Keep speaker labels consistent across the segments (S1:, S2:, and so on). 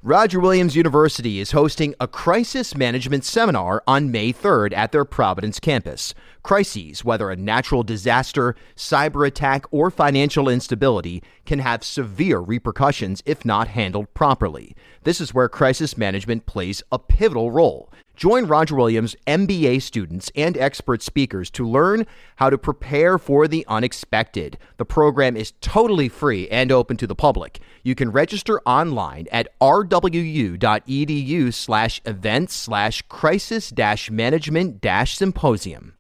S1: Roger Williams University is hosting a crisis management seminar on May 3rd at their Providence campus. Crises, whether a natural disaster, cyber attack, or financial instability, can have severe repercussions if not handled properly. This is where crisis management plays a pivotal role. Join Roger Williams MBA students and expert speakers to learn how to prepare for the unexpected. The program is totally free and open to the public. You can register online at rwu.edu/events/crisis-management-symposium.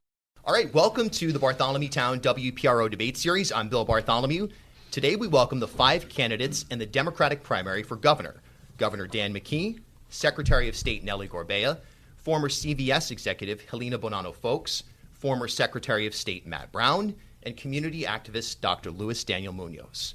S1: All right, welcome to the Bartholomew Town WPRO debate series. I'm Bill Bartholomew. Today we welcome the 5 candidates in the Democratic primary for governor. Governor Dan McKee, Secretary of State Nellie Gorbea, former CVS executive Helena Foulkes, former Secretary of State Matt Brown, and community activist Dr. Luis Daniel Munoz.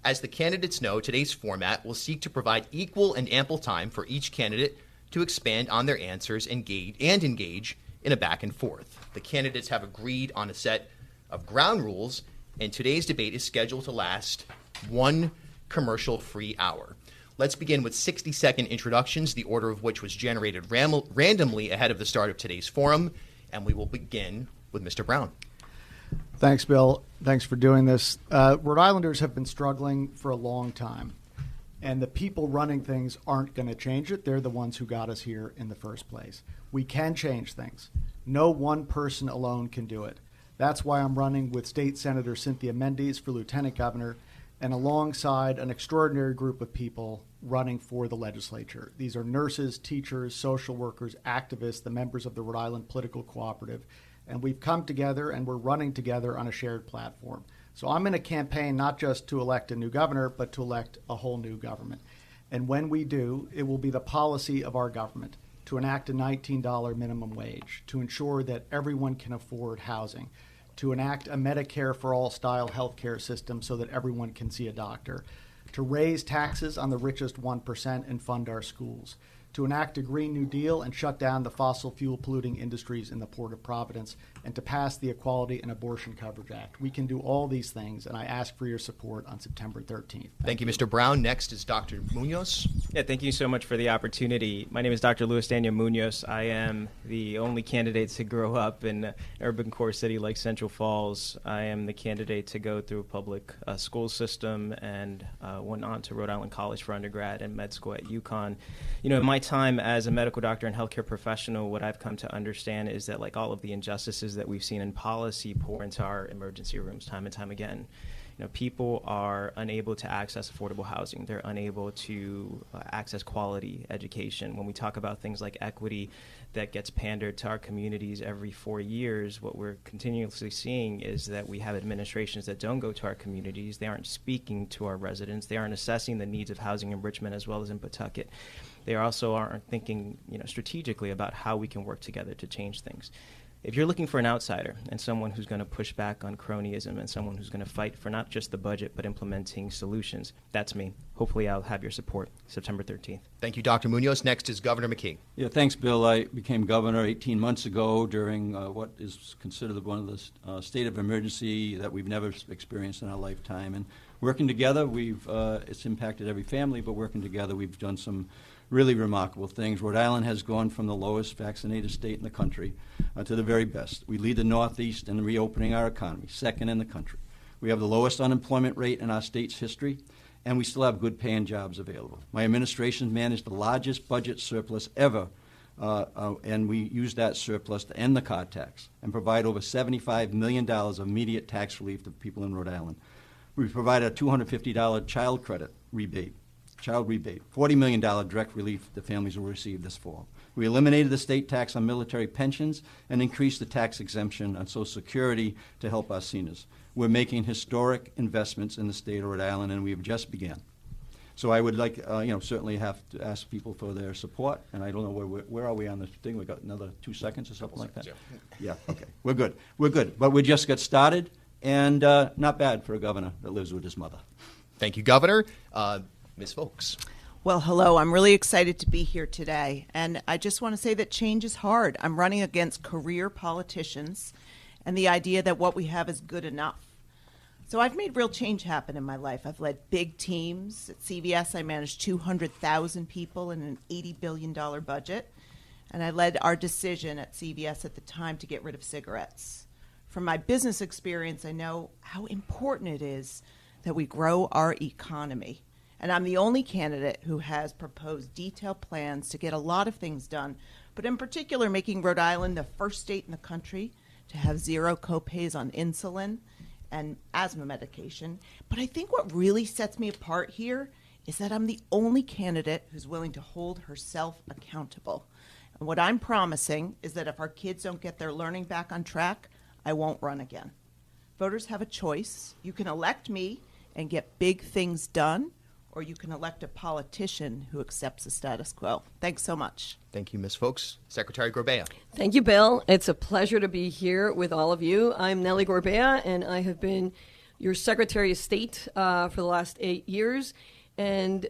S1: As the candidates know, today's format will seek to provide equal and ample time for each candidate to expand on their answers and engage in a back and forth. The candidates have agreed on a set of ground rules, and today's debate is scheduled to last 1 commercial-free hour. Let's begin with 60-second introductions, the order of which was generated randomly ahead of the start of today's forum, and we will begin with Mr. Brown.
S2: Thanks, Bill. Thanks for doing this. Rhode Islanders have been struggling for a long time, and the people running things aren't going to change it. They're the ones who got us here in the first place. We can change things. No one person alone can do it. That's why I'm running with State Senator Cynthia Mendes for Lieutenant Governor, and alongside an extraordinary group of people running for the legislature. These are nurses, teachers, social workers, activists, the members of the Rhode Island Political Cooperative, and we've come together and we're running together on a shared platform. So I'm in a campaign not just to elect a new governor, but to elect a whole new government. And when we do, it will be the policy of our government to enact a $19 minimum wage, to ensure that everyone can afford housing, to enact a Medicare for all style healthcare system so that everyone can see a doctor, to raise taxes on the richest 1% and fund our schools, to enact a Green New Deal and shut down the fossil fuel polluting industries in the Port of Providence, and to pass the Equality and Abortion Coverage Act. We can do all these things, and I ask for your support on September 13th.
S1: Thank you, Mr. Brown. Next is Dr. Munoz.
S3: Yeah, thank you so much for the opportunity. My name is Dr. Luis Daniel Munoz. I am the only candidate to grow up in an urban core city like Central Falls. I am the candidate to go through a public school system and went on to Rhode Island College for undergrad and med school at UConn. You know, in my time as a medical doctor and healthcare professional, what I've come to understand is that, like all of the injustices that we've seen in policy pour into our emergency rooms time and time again. You know, people are unable to access affordable housing. They're unable to access quality education. When we talk about things like equity that gets pandered to our communities every 4 years, what we're continuously seeing is that we have administrations that don't go to our communities. They aren't speaking to our residents. They aren't assessing the needs of housing in Richmond as well as in Pawtucket. They also aren't thinking, strategically about how we can work together to change things. If you're looking for an outsider and someone who's going to push back on cronyism and someone who's going to fight for not just the budget but implementing solutions, that's me. Hopefully I'll have your support September 13th.
S1: Thank you, Dr. Munoz. Next is Governor McKee.
S4: Yeah, thanks, Bill. I became governor 18 months ago during what is considered one of the state of emergency that we've never experienced in our lifetime. And working together, it's impacted every family, but working together, we've done some really remarkable things. Rhode Island has gone from the lowest vaccinated state in the country to the very best. We lead the Northeast in reopening our economy, second in the country. We have the lowest unemployment rate in our state's history, and we still have good paying jobs available. My administration managed the largest budget surplus ever, and we used that surplus to end the car tax and provide over $75 million of immediate tax relief to people in Rhode Island. We provided a $250 child rebate, $40 million direct relief the families will receive this fall. We eliminated the state tax on military pensions and increased the tax exemption on Social Security to help our seniors. We're making historic investments in the state of Rhode Island, and we have just begun. So I would like, certainly have to ask people for their support. And I don't know where are we on this thing? We got another 2 seconds or something like that. Yeah. Okay. We're good. But we just got started, and not bad for a governor that lives with his mother.
S1: Thank you, Governor. Ms. Foulkes.
S5: Well, hello. I'm really excited to be here today. And I just want to say that change is hard. I'm running against career politicians and the idea that what we have is good enough. So I've made real change happen in my life. I've led big teams. At CVS, I managed 200,000 people in an $80 billion budget. And I led our decision at CVS at the time to get rid of cigarettes. From my business experience, I know how important it is that we grow our economy. And I'm the only candidate who has proposed detailed plans to get a lot of things done, but in particular making Rhode Island the first state in the country to have zero copays on insulin and asthma medication. But I think what really sets me apart here is that I'm the only candidate who's willing to hold herself accountable. And what I'm promising is that if our kids don't get their learning back on track, I won't run again. Voters have a choice. You can elect me and get big things done, or you can elect a politician who accepts the status quo. Thanks so much.
S1: Thank you, Ms. Foulkes. Secretary Gorbea.
S6: Thank you, Bill. It's a pleasure to be here with all of you. I'm Nellie Gorbea, and I have been your Secretary of State for the last 8 years. And,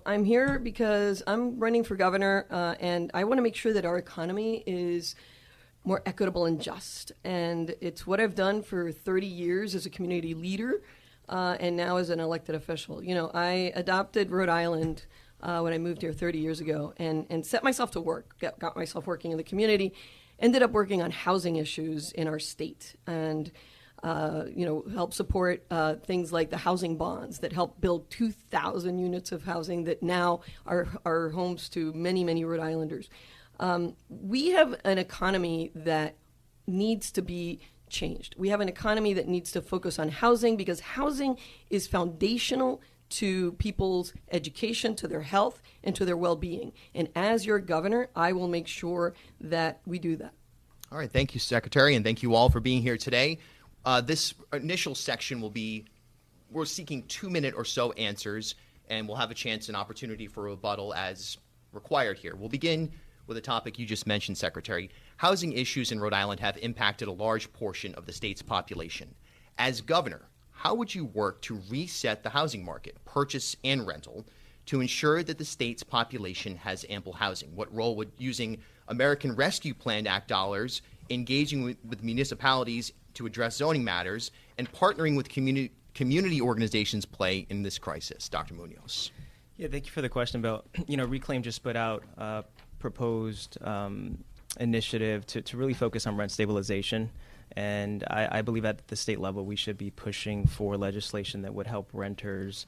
S6: I'm here because I'm running for governor, and I want to make sure that our economy is more equitable and just. And it's what I've done for 30 years as a community leader. And now as an elected official. I adopted Rhode Island when I moved here 30 years ago and set myself to work, got myself working in the community, ended up working on housing issues in our state and, help support things like the housing bonds that help build 2,000 units of housing that now are homes to many, many Rhode Islanders. We have an economy that needs to be changed. We have an economy that needs to focus on housing because housing is foundational to people's education, to their health, and to their well-being. And as your governor, I will make sure that we do that.
S1: All right. Thank you, Secretary, and thank you all for being here today. This initial section we're seeking 2-minute or so answers, and we'll have a chance and opportunity for rebuttal as required here. We'll begin with a topic you just mentioned, Secretary. Housing issues in Rhode Island have impacted a large portion of the state's population. As governor, how would you work to reset the housing market, purchase and rental, to ensure that the state's population has ample housing? What role would using American Rescue Plan Act dollars, engaging with municipalities to address zoning matters, and partnering with community organizations play in this crisis? Dr. Munoz.
S3: Yeah, thank you for the question, Bill. Reclaim just put out proposed initiative to really focus on rent stabilization. And I believe at the state level we should be pushing for legislation that would help renters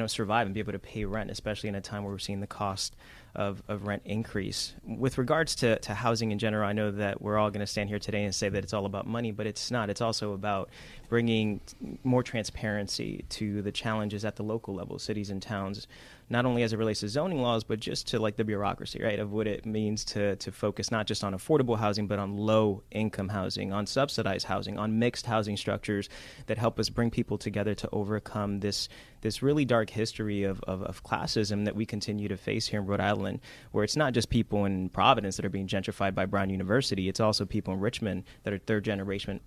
S3: survive and be able to pay rent, especially in a time where we're seeing the cost of rent increase. With regards to housing in general, I know that we're all going to stand here today and say that it's all about money, but it's not. It's also about bringing more transparency to the challenges at the local level, cities and towns, not only as it relates to zoning laws, but just to the bureaucracy, right, of what it means to focus not just on affordable housing, but on low income housing, on subsidized housing, on mixed housing structures that help us bring people together to overcome this really dark history of classism that we continue to face here in Rhode Island, where it's not just people in Providence that are being gentrified by Brown University, it's also people in Richmond that are third generation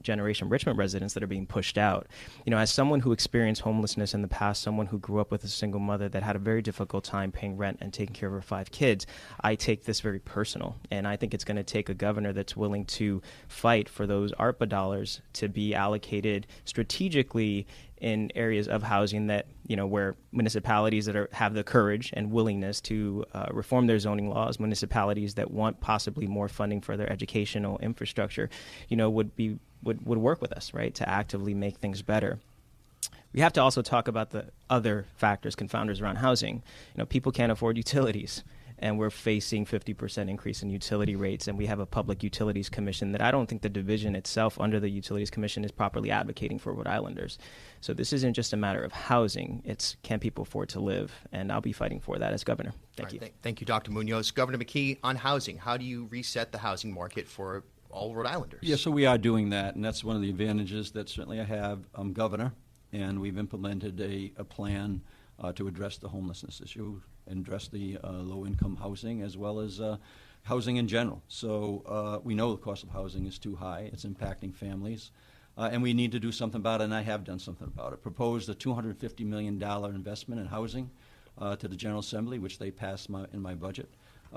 S3: Richmond residents that are being pushed out. As someone who experienced homelessness in the past, someone who grew up with a single mother that had a very difficult time paying rent and taking care of her 5 kids, I take this very personal. And I think it's going to take a governor that's willing to fight for those ARPA dollars to be allocated strategically in areas of housing that, where municipalities that have the courage and willingness to reform their zoning laws, municipalities that want possibly more funding for their educational infrastructure, would work with us, right, to actively make things better. We have to also talk about the other factors, confounders around housing. People can't afford utilities, and we're facing 50% increase in utility rates, and we have a Public Utilities Commission that I don't think the division itself under the Utilities Commission is properly advocating for Rhode Islanders. So this isn't just a matter of housing, it's can people afford to live, and I'll be fighting for that as governor. Thank you.
S1: Thank you, Dr. Munoz. Governor McKee, on housing, how do you reset the housing market for all Rhode Islanders?
S4: Yeah, so we are doing that, and that's one of the advantages that certainly I have. I'm governor, and we've implemented a plan to address the homelessness issue and address the low-income housing as well as housing in general. So we know the cost of housing is too high. It's impacting families, and we need to do something about it, and I have done something about it. Proposed a $250 million investment in housing to the General Assembly, which they passed in my budget.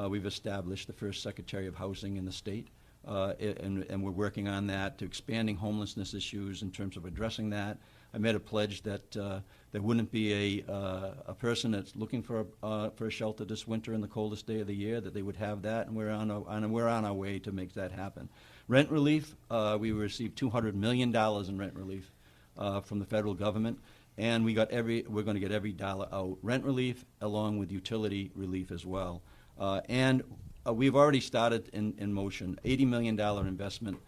S4: We've established the first Secretary of Housing in the state, and we're working on that to expanding homelessness issues in terms of addressing that. I made a pledge that there wouldn't be a person that's looking for a shelter this winter in the coldest day of the year, that they would have that, and we're on our way to make that happen. Rent relief, we received $200 million in rent relief from the federal government, and we're going to get every dollar out. Rent relief along with utility relief as well. And we've already started in motion, $80 million investment,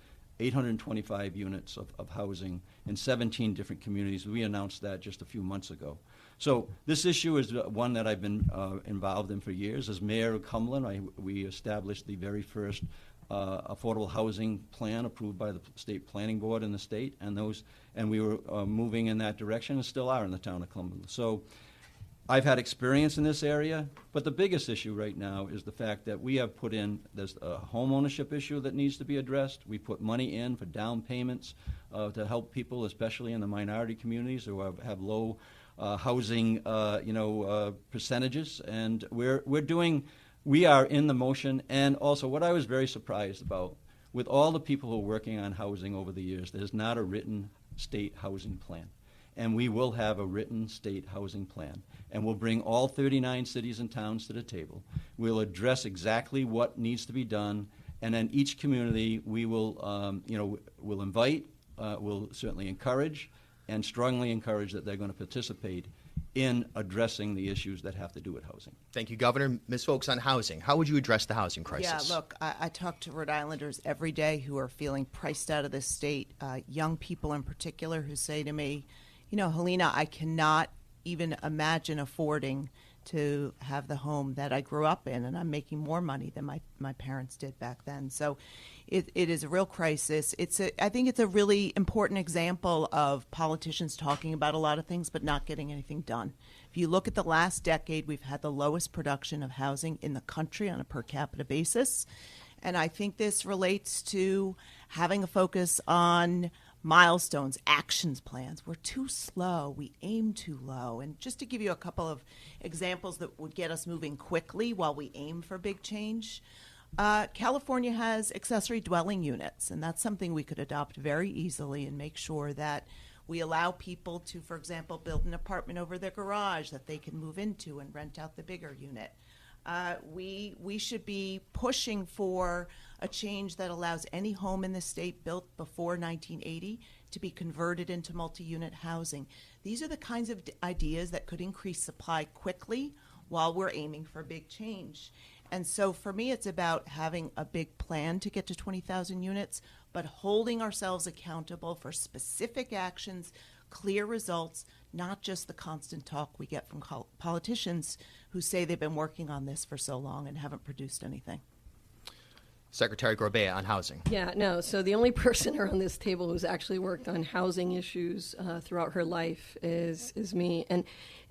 S4: 825 units of housing in 17 different communities. We announced that just a few months ago. So this issue is one that I've been involved in for years. As mayor of Cumberland, we established the very first affordable housing plan approved by the state planning board in the state, and we were moving in that direction and still are in the town of Cumberland. So I've had experience in this area, but the biggest issue right now is the fact that we have there's a home ownership issue that needs to be addressed. We put money in for down payments to help people, especially in the minority communities who have low housing percentages, and we are in the motion. And also what I was very surprised about, with all the people who are working on housing over the years, there's not a written state housing plan. And we will have a written state housing plan. And we'll bring all 39 cities and towns to the table. We'll address exactly what needs to be done. And then each community we will, we'll invite, we'll certainly encourage, and strongly encourage that they're going to participate in addressing the issues that have to do with housing.
S1: Thank you, Governor. Ms. Foulkes, on housing, how would you address the housing crisis?
S5: Yeah, look, I talk to Rhode Islanders every day who are feeling priced out of this state, young people in particular who say to me, Helena, I cannot even imagine affording to have the home that I grew up in, and I'm making more money than my parents did back then. So it is a real crisis. I think it's a really important example of politicians talking about a lot of things but not getting anything done. If you look at the last decade, we've had the lowest production of housing in the country on a per capita basis. And I think this relates to having a focus on milestones, actions plans. We're too slow. We aim too low. And just to give you a couple of examples that would get us moving quickly while we aim for big change, California has accessory dwelling units, and that's something we could adopt very easily and make sure that we allow people to, for example, build an apartment over their garage that they can move into and rent out the bigger unit. We should be pushing for a change that allows any home in the state built before 1980 to be converted into multi-unit housing. These are the kinds of ideas that could increase supply quickly while we're aiming for big change. And so for me, it's about having a big plan to get to 20,000 units, but holding ourselves accountable for specific actions, clear results, not just the constant talk we get from politicians who say they've been working on this for so long and haven't produced anything.
S1: Secretary Gorbea, on housing.
S6: Yeah, no. So the only person around this table who's actually worked on housing issues throughout her life is me.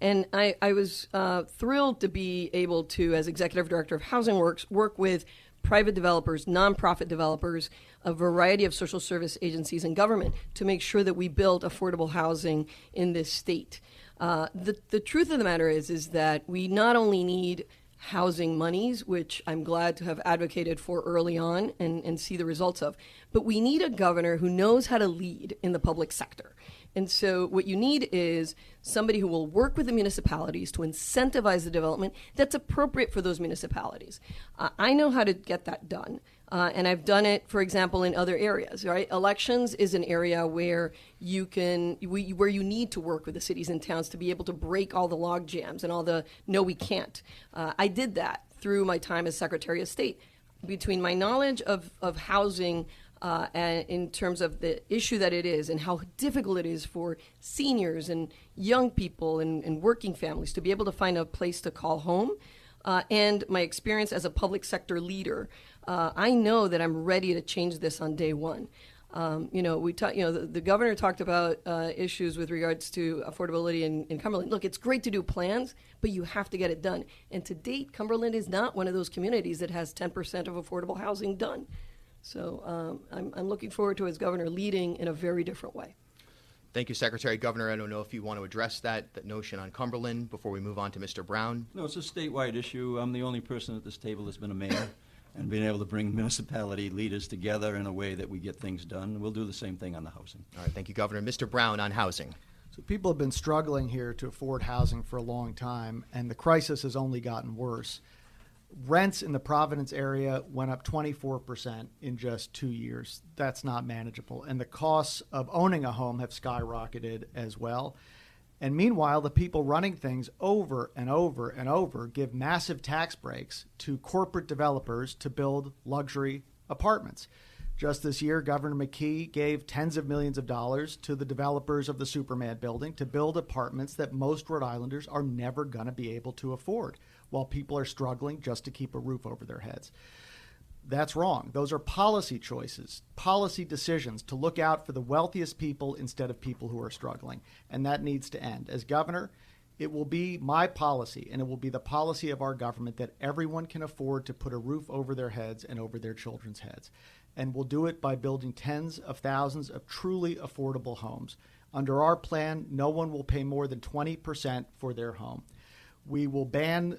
S6: And I was thrilled to be able to, as executive director of Housing Works, work with private developers, nonprofit developers, a variety of social service agencies and government to make sure that we build affordable housing in this state. The truth of the matter is that we not only need housing monies, which I'm glad to have advocated for early on and see the results of, but we need a governor who knows how to lead in the public sector. And so what you need is somebody who will work with the municipalities to incentivize the development that's appropriate for those municipalities. I know how to get that done. And I've done it, for example, in other areas, right? Elections is an area where where you need to work with the cities and towns to be able to break all the log jams and all the, no, we can't. I did that through my time as Secretary of State. Between my knowledge of housing and in terms of the issue that it is and how difficult it is for seniors and young people and working families to be able to find a place to call home, and my experience as a public sector leader, I know that I'm ready to change this on day one. The governor talked about issues with regards to affordability in Cumberland. Look, it's great to do plans, but you have to get it done. And to date, Cumberland is not one of those communities that has 10% of affordable housing done. So I'm looking forward to as governor leading in a very different way.
S1: Thank you, Secretary. Governor, I don't know if you want to address that notion on Cumberland before we move on to Mr. Brown.
S4: No, it's a statewide issue. I'm the only person at this table that's been a mayor and being able to bring municipality leaders together in a way that we get things done. We'll do the same thing on the housing.
S1: All right, thank you, Governor. Mr. Brown, on housing.
S2: So people have been struggling here to afford housing for a long time, and the crisis has only gotten worse. Rents in the Providence area went up 24% in just 2 years. That's not manageable. And the costs of owning a home have skyrocketed as well. And meanwhile, the people running things over and over and over give massive tax breaks to corporate developers to build luxury apartments. Just this year, Governor McKee gave tens of millions of dollars to the developers of the Superman building to build apartments that most Rhode Islanders are never going to be able to afford, while people are struggling just to keep a roof over their heads. That's wrong. Those are policy choices, policy decisions to look out for the wealthiest people instead of people who are struggling. And that needs to end. As governor, it will be my policy, and it will be the policy of our government, that everyone can afford to put a roof over their heads and over their children's heads. And we'll do it by building tens of thousands of truly affordable homes. Under our plan, no one will pay more than 20% for their home. We will end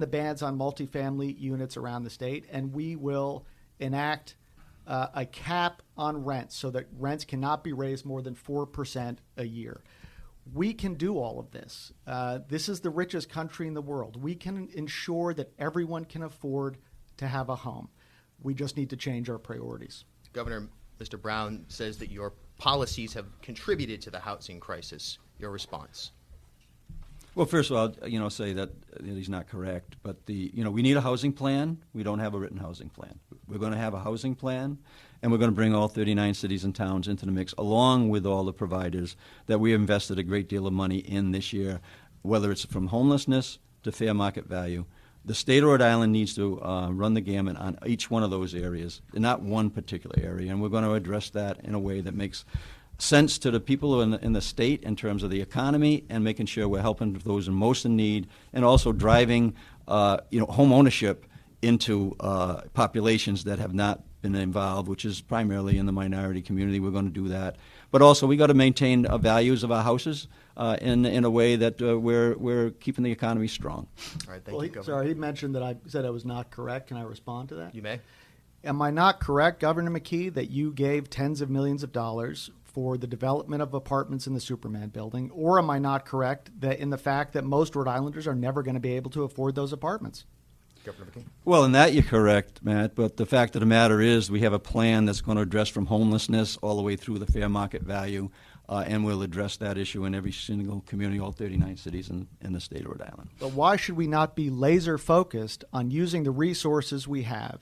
S2: the bans on multifamily units around the state, and we will enact a cap on rents so that rents cannot be raised more than 4% a year. We can do all of this. This is the richest country in the world. We can ensure that everyone can afford to have a home. We just need to change our priorities.
S1: Governor, Mr. Brown says that your policies have contributed to the housing crisis. Your response?
S4: Well, first of all, say that he's not correct. But we need a housing plan. We don't have a written housing plan. We're going to have a housing plan, and we're going to bring all 39 cities and towns into the mix, along with all the providers that we have invested a great deal of money in this year, whether it's from homelessness to fair market value. The state of Rhode Island needs to run the gamut on each one of those areas, not one particular area, and we're going to address that in a way that makes sense to the people in the state in terms of the economy, and making sure we're helping those in most in need, and also driving home ownership into populations that have not been involved, which is primarily in the minority community. We're going to do that, but also we got to maintain values of our houses in a way that we're keeping the economy strong.
S1: All right, thank you, Governor.
S2: Sorry, he mentioned that I said I was not correct. Can I respond to that?
S1: You may.
S2: Am I not correct, Governor McKee, that you gave tens of millions of dollars for the development of apartments in the Superman building? Or am I not correct that in the fact that most Rhode Islanders are never going to be able to afford those apartments?
S1: Governor McKee.
S4: Well, in that you're correct, Matt, but the fact of the matter is we have a plan that's going to address from homelessness all the way through the fair market value, and we'll address that issue in every single community, all 39 cities in the state of Rhode Island.
S2: But why should we not be laser focused on using the resources we have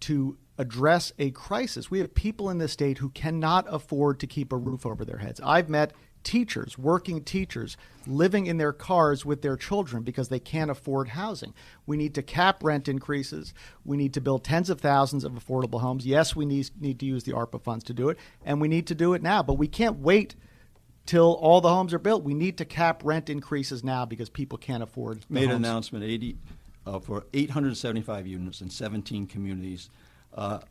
S2: to address a crisis? We have people in this state who cannot afford to keep a roof over their heads. I've met teachers, working teachers, living in their cars with their children because they can't afford housing. We need to cap rent increases. We need to build tens of thousands of affordable homes. Yes, we need to use the ARPA funds to do it, and we need to do it now. But we can't wait till all the homes are built. We need to cap rent increases now because people can't afford the
S4: Made
S2: homes.
S4: an announcement for 875 units in 17 communities,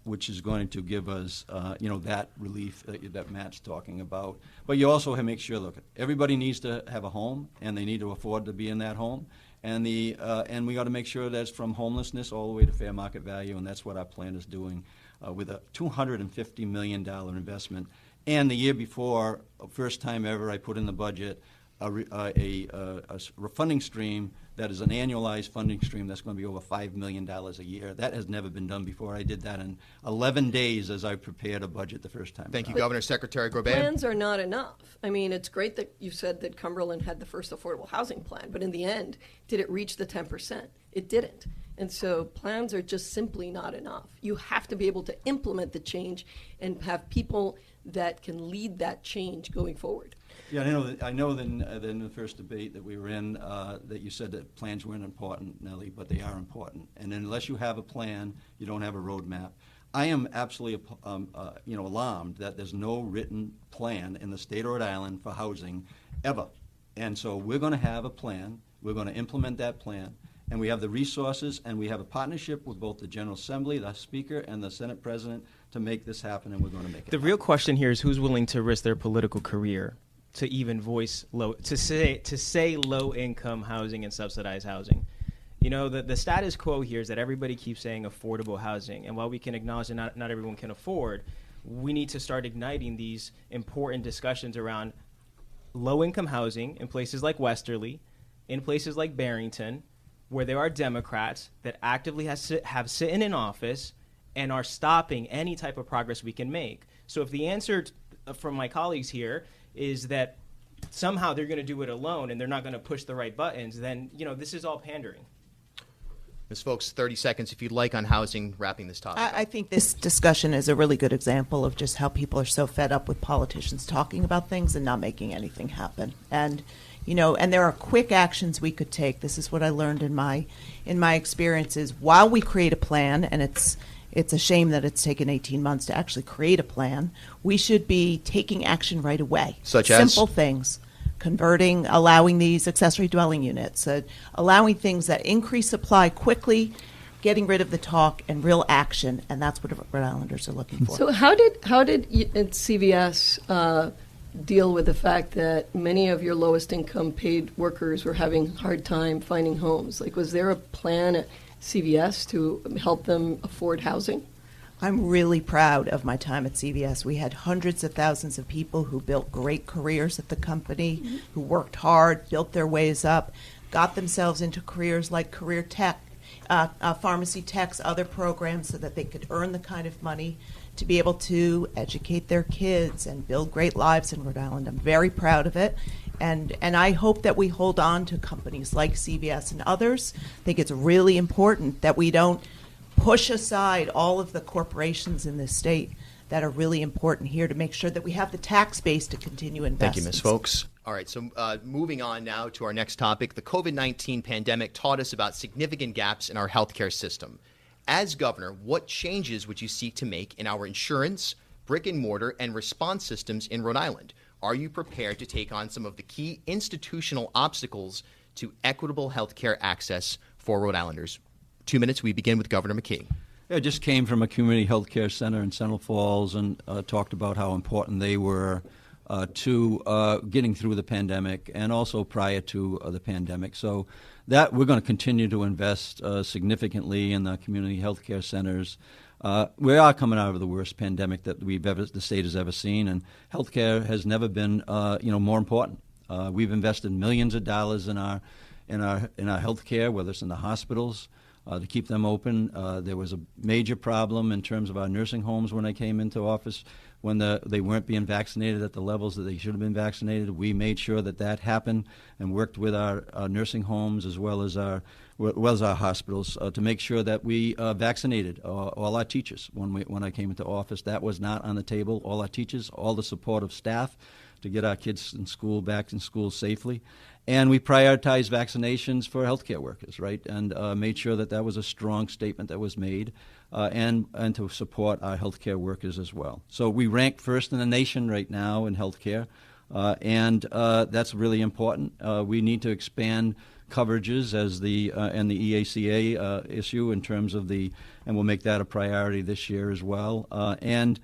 S4: which is going to give us, that relief that Matt's talking about. But you also have to make sure, look, everybody needs to have a home, and they need to afford to be in that home. And and we got to make sure that's from homelessness all the way to fair market value, and that's what our plan is doing with a $250 million investment. And the year before, first time ever, I put in the budget a funding stream that is an annualized funding stream that's going to be over $5 million a year. That has never been done before. I did that in 11 days as I prepared a budget the first time.
S1: Thank you,
S6: But
S1: Governor. Secretary Gorbea.
S6: Plans are not enough. I mean, it's great that you said that Cumberland had the first affordable housing plan, but in the end, did it reach the 10%? It didn't. And so plans are just simply not enough. You have to be able to implement the change and have people that can lead that change going forward.
S4: Yeah, I know that in the first debate that we were in that you said that plans weren't important, Nellie, but they are important. And unless you have a plan, you don't have a roadmap. I am absolutely alarmed that there's no written plan in the state of Rhode Island for housing ever. And so we're going to have a plan. We're going to implement that plan. And we have the resources, and we have a partnership with both the General Assembly, the Speaker, and the Senate President to make this happen, and we're going to make it
S3: The real question here is who's willing to risk their political career to even voice to say low income housing and subsidized housing. You know, the status quo here is that everybody keeps saying affordable housing, and while we can acknowledge that not everyone can afford, we need to start igniting these important discussions around low-income housing in places like Westerly, in places like Barrington, where there are Democrats that actively have sitting in office and are stopping any type of progress we can make. So if the answer from my colleagues here is that somehow they're going to do it alone and they're not going to push the right buttons, then, this is all pandering.
S1: Ms. Foulkes, 30 seconds, if you'd like, on housing, wrapping this topic up.
S5: I think this discussion is a really good example of just how people are so fed up with politicians talking about things and not making anything happen. And and there are quick actions we could take. This is what I learned in my experiences. While we create a plan, and it's a shame that it's taken 18 months to actually create a plan, we should be taking action right away.
S1: Such as?
S5: Simple things. Allowing these accessory dwelling units, allowing things that increase supply quickly, getting rid of the talk and real action, and that's what Rhode Islanders are looking for.
S6: So how did CVS deal with the fact that many of your lowest income paid workers were having a hard time finding homes? Like, was there a plan at CVS to help them afford housing?
S5: I'm really proud of my time at CVS. We had hundreds of thousands of people who built great careers at the company, who worked hard, built their ways up, got themselves into careers like career tech, pharmacy techs, other programs, so that they could earn the kind of money to be able to educate their kids and build great lives in Rhode Island. I'm very proud of it. And I hope that we hold on to companies like CVS and others. I think it's really important that we don't push aside all of the corporations in this state that are really important here to make sure that we have the tax base to continue investing.
S1: Thank you, Ms. Foulkes. All right, so moving on now to our next topic. The COVID-19 pandemic taught us about significant gaps in our healthcare system. As governor, what changes would you seek to make in our insurance, brick and mortar, and response systems in Rhode Island? Are you prepared to take on some of the key institutional obstacles to equitable healthcare access for Rhode Islanders? 2 minutes, we begin with Governor McKee.
S4: I just came from a community health care center in Central Falls and talked about how important they were to getting through the pandemic and also prior to the pandemic. So that we're going to continue to invest significantly in the community health care centers. We are coming out of the worst pandemic that the state has ever seen, and healthcare has never been more important. We've invested millions of dollars in our health care, whether it's in the hospitals, to keep them open. There was a major problem in terms of our nursing homes when I came into office, when they weren't being vaccinated at the levels that they should have been vaccinated. We made sure that happened and worked with our nursing homes as well as our hospitals to make sure that we vaccinated all our teachers. When I came into office, that was not on the table. All our teachers, all the supportive staff to get our kids in school, back in school safely. And we prioritized vaccinations for healthcare workers, right? And made sure that was a strong statement that was made, and to support our healthcare workers as well. So we rank first in the nation right now in healthcare, and that's really important. We need to expand coverages as and the EACA issue in terms of and we'll make that a priority this year as well. And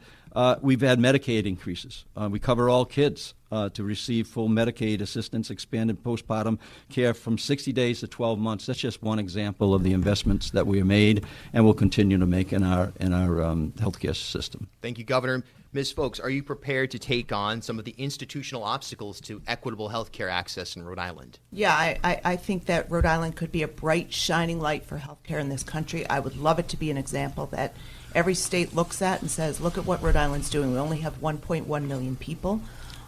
S4: we've had Medicaid increases. We cover all kids to receive full Medicaid assistance, expanded postpartum care from 60 days to 12 months. That's just one example of the investments that we have made and will continue to make in our healthcare system.
S1: Thank you, Governor. Ms. Foulkes, are you prepared to take on some of the institutional obstacles to equitable healthcare access in Rhode Island?
S5: Yeah, I think that Rhode Island could be a bright, shining light for healthcare in this country. I would love it to be an example that every state looks at and says, look at what Rhode Island's doing. We only have 1.1 million people.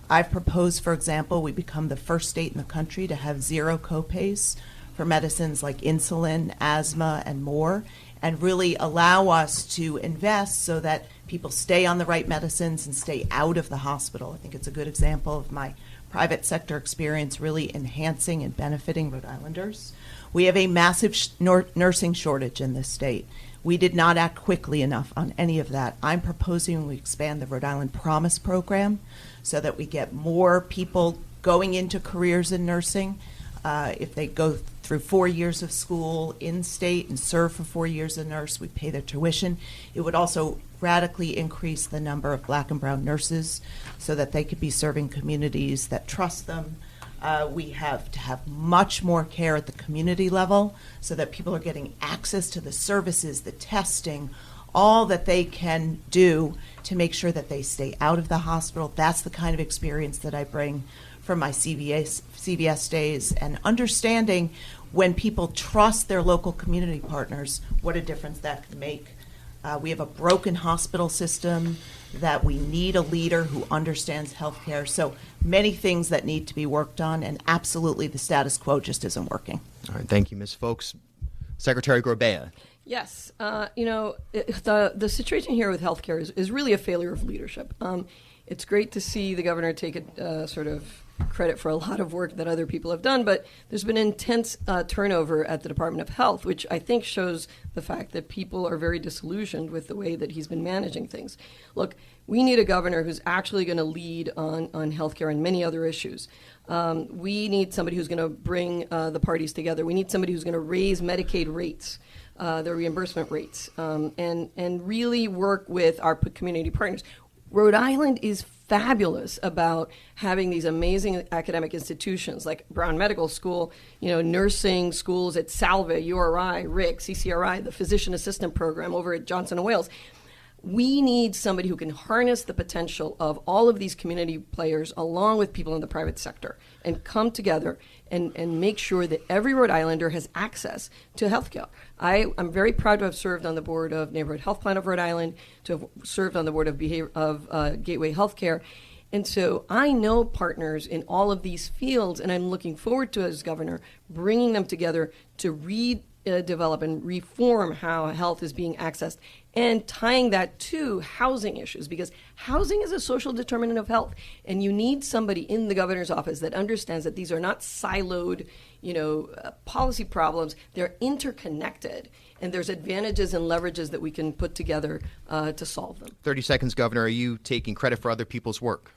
S5: I've proposed, for example, we become the first state in the country to have zero copays for medicines like insulin, asthma, and more, and really allow us to invest so that people stay on the right medicines and stay out of the hospital. I think it's a good example of my private sector experience really enhancing and benefiting Rhode Islanders. We have a massive nursing shortage in this state. We did not act quickly enough on any of that. I'm proposing we expand the Rhode Island Promise program so that we get more people going into careers in nursing. If they go through 4 years of school in state and serve for 4 years as a nurse, we pay their tuition. It would also radically increase the number of black and brown nurses so that they could be serving communities that trust them. We have to have much more care at the community level so that people are getting access to the services, the testing, all that they can do to make sure that they stay out of the hospital. That's the kind of experience that I bring from my CVS days, and understanding when people trust their local community partners, what a difference that can make. We have a broken hospital system, that we need a leader who understands healthcare. So many things that need to be worked on, and absolutely the status quo just isn't working.
S1: All right, thank you, Ms. Foulkes. Secretary Gorbea.
S6: Yes, the situation here with healthcare is really a failure of leadership. It's great to see the governor take a sort of credit for a lot of work that other people have done, but there's been intense turnover at the Department of Health, which I think shows the fact that people are very disillusioned with the way that he's been managing things. Look, we need a governor who's actually going to lead on healthcare and many other issues. We need somebody who's going to bring the parties together. We need somebody who's going to raise Medicaid rates, the reimbursement rates, and really work with our community partners. Rhode Island is fabulous about having these amazing academic institutions like Brown Medical School, nursing schools at Salve, URI, RIC, CCRI, the physician assistant program over at Johnson & Wales. We need somebody who can harness the potential of all of these community players along with people in the private sector and come together and make sure that every Rhode Islander has access to health care. I'm very proud to have served on the board of Neighborhood Health Plan of Rhode Island, to have served on the board of Gateway Healthcare. And so I know partners in all of these fields, and I'm looking forward to, as governor, bringing them together to redevelop and reform how health is being accessed and tying that to housing issues, because housing is a social determinant of health. And you need somebody in the governor's office that understands that these are not siloed, policy problems. They're interconnected, and there's advantages and leverages that we can put together to solve them.
S1: 30 seconds, Governor. Are you taking credit for other people's work?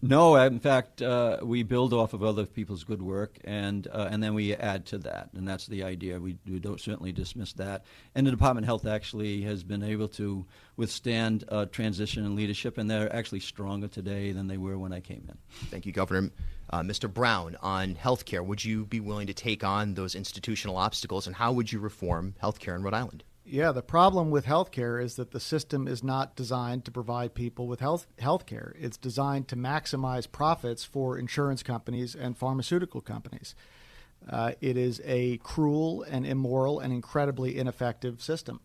S4: No, in fact, we build off of other people's good work, and then we add to that, and that's the idea. We don't certainly dismiss that. And the Department of Health actually has been able to withstand transition and leadership, and they're actually stronger today than they were when I came in.
S1: Thank you, Governor. Mr. Brown, on health care, would you be willing to take on those institutional obstacles, and how would you reform health care in Rhode Island?
S2: Yeah, the problem with healthcare is that the system is not designed to provide people with health care. It's designed to maximize profits for insurance companies and pharmaceutical companies. It is a cruel and immoral and incredibly ineffective system.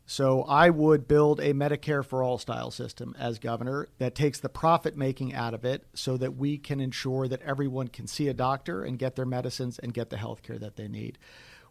S2: So I would build a Medicare for all style system as governor that takes the profit making out of it so that we can ensure that everyone can see a doctor and get their medicines and get the health care that they need.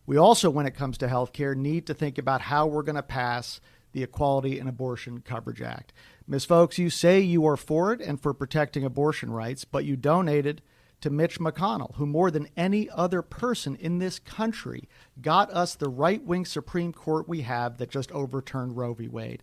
S2: We also, when it comes to health care, need to think about how we're going to pass the Equality and Abortion Coverage Act. Ms. Foulkes, you say you are for it and for protecting abortion rights, but you donated to Mitch McConnell, who more than any other person in this country got us the right-wing Supreme Court we have that just overturned Roe v. Wade.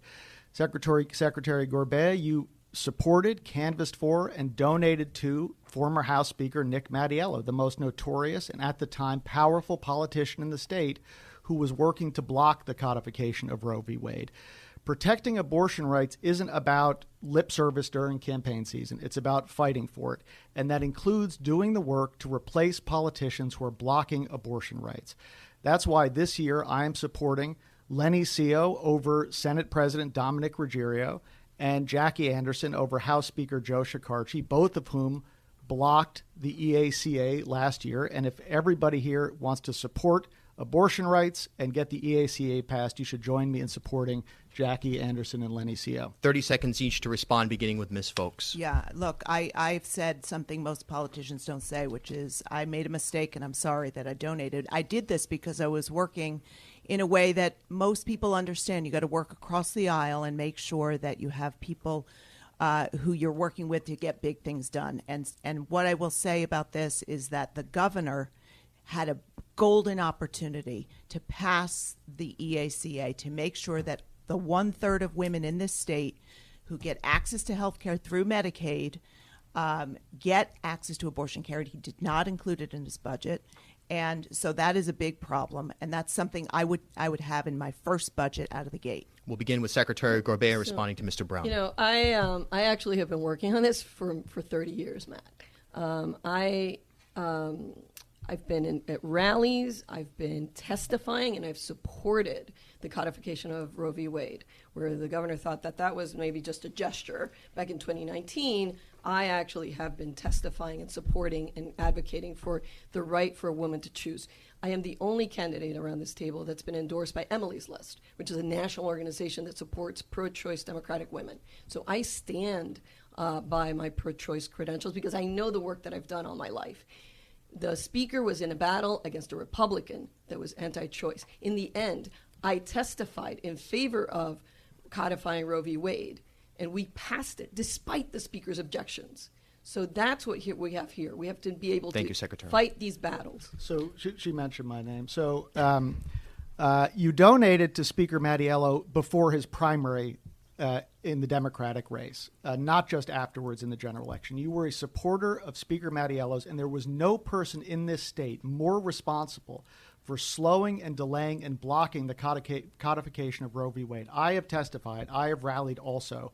S2: Secretary Gorbea, you supported, canvassed for, and donated to former House Speaker Nick Mattiello, the most notorious and at the time powerful politician in the state who was working to block the codification of Roe v. Wade. Protecting abortion rights isn't about lip service during campaign season. It's about fighting for it. And that includes doing the work to replace politicians who are blocking abortion rights. That's why this year I am supporting Lenny Seo over Senate President Dominic Ruggiero and Jackie Anderson over House Speaker Joe Shekarchi, both of whom blocked the EACA last year. And if everybody here wants to support abortion rights and get the EACA passed, you should join me in supporting Jackie Anderson and Lenny Seo. 30
S1: seconds each to respond, beginning with Ms. Foulkes.
S5: Yeah, look, I've said something most politicians don't say, which is I made a mistake and I'm sorry that I donated. I did this because I was working in a way that most people understand. You got to work across the aisle and make sure that you have people who you're working with to get big things done. And what I will say about this is that the governor had a golden opportunity to pass the EACA to make sure that the 1/3 of women in this state who get access to health care through Medicaid get access to abortion care. He did not include it in his budget. And so that is a big problem, and that's something I would have in my first budget out of the gate.
S1: We'll begin with Secretary Gorbea responding to Mr. Brown.
S6: I actually have been working on this for 30 years, Matt. I've been at rallies, I've been testifying, and I've supported the codification of Roe v. Wade, where the governor thought that that was maybe just a gesture back in 2019. I actually have been testifying and supporting and advocating for the right for a woman to choose. I am the only candidate around this table that's been endorsed by Emily's List, which is a national organization that supports pro-choice Democratic women. So I stand by my pro-choice credentials because I know the work that I've done all my life. The speaker was in a battle against a Republican that was anti-choice. In the end, I testified in favor of codifying Roe v. Wade, and we passed it despite the speaker's objections. So that's what we have here. We have to be able
S1: Thank
S6: to
S1: you, Secretary.
S6: fight these battles.
S2: So she mentioned my name. So you donated to Speaker Mattiello before his primary in the Democratic race, not just afterwards in the general election. You were a supporter of Speaker Mattiello's, and there was no person in this state more responsible for slowing and delaying and blocking the codification of Roe v. Wade. I have testified. I have rallied also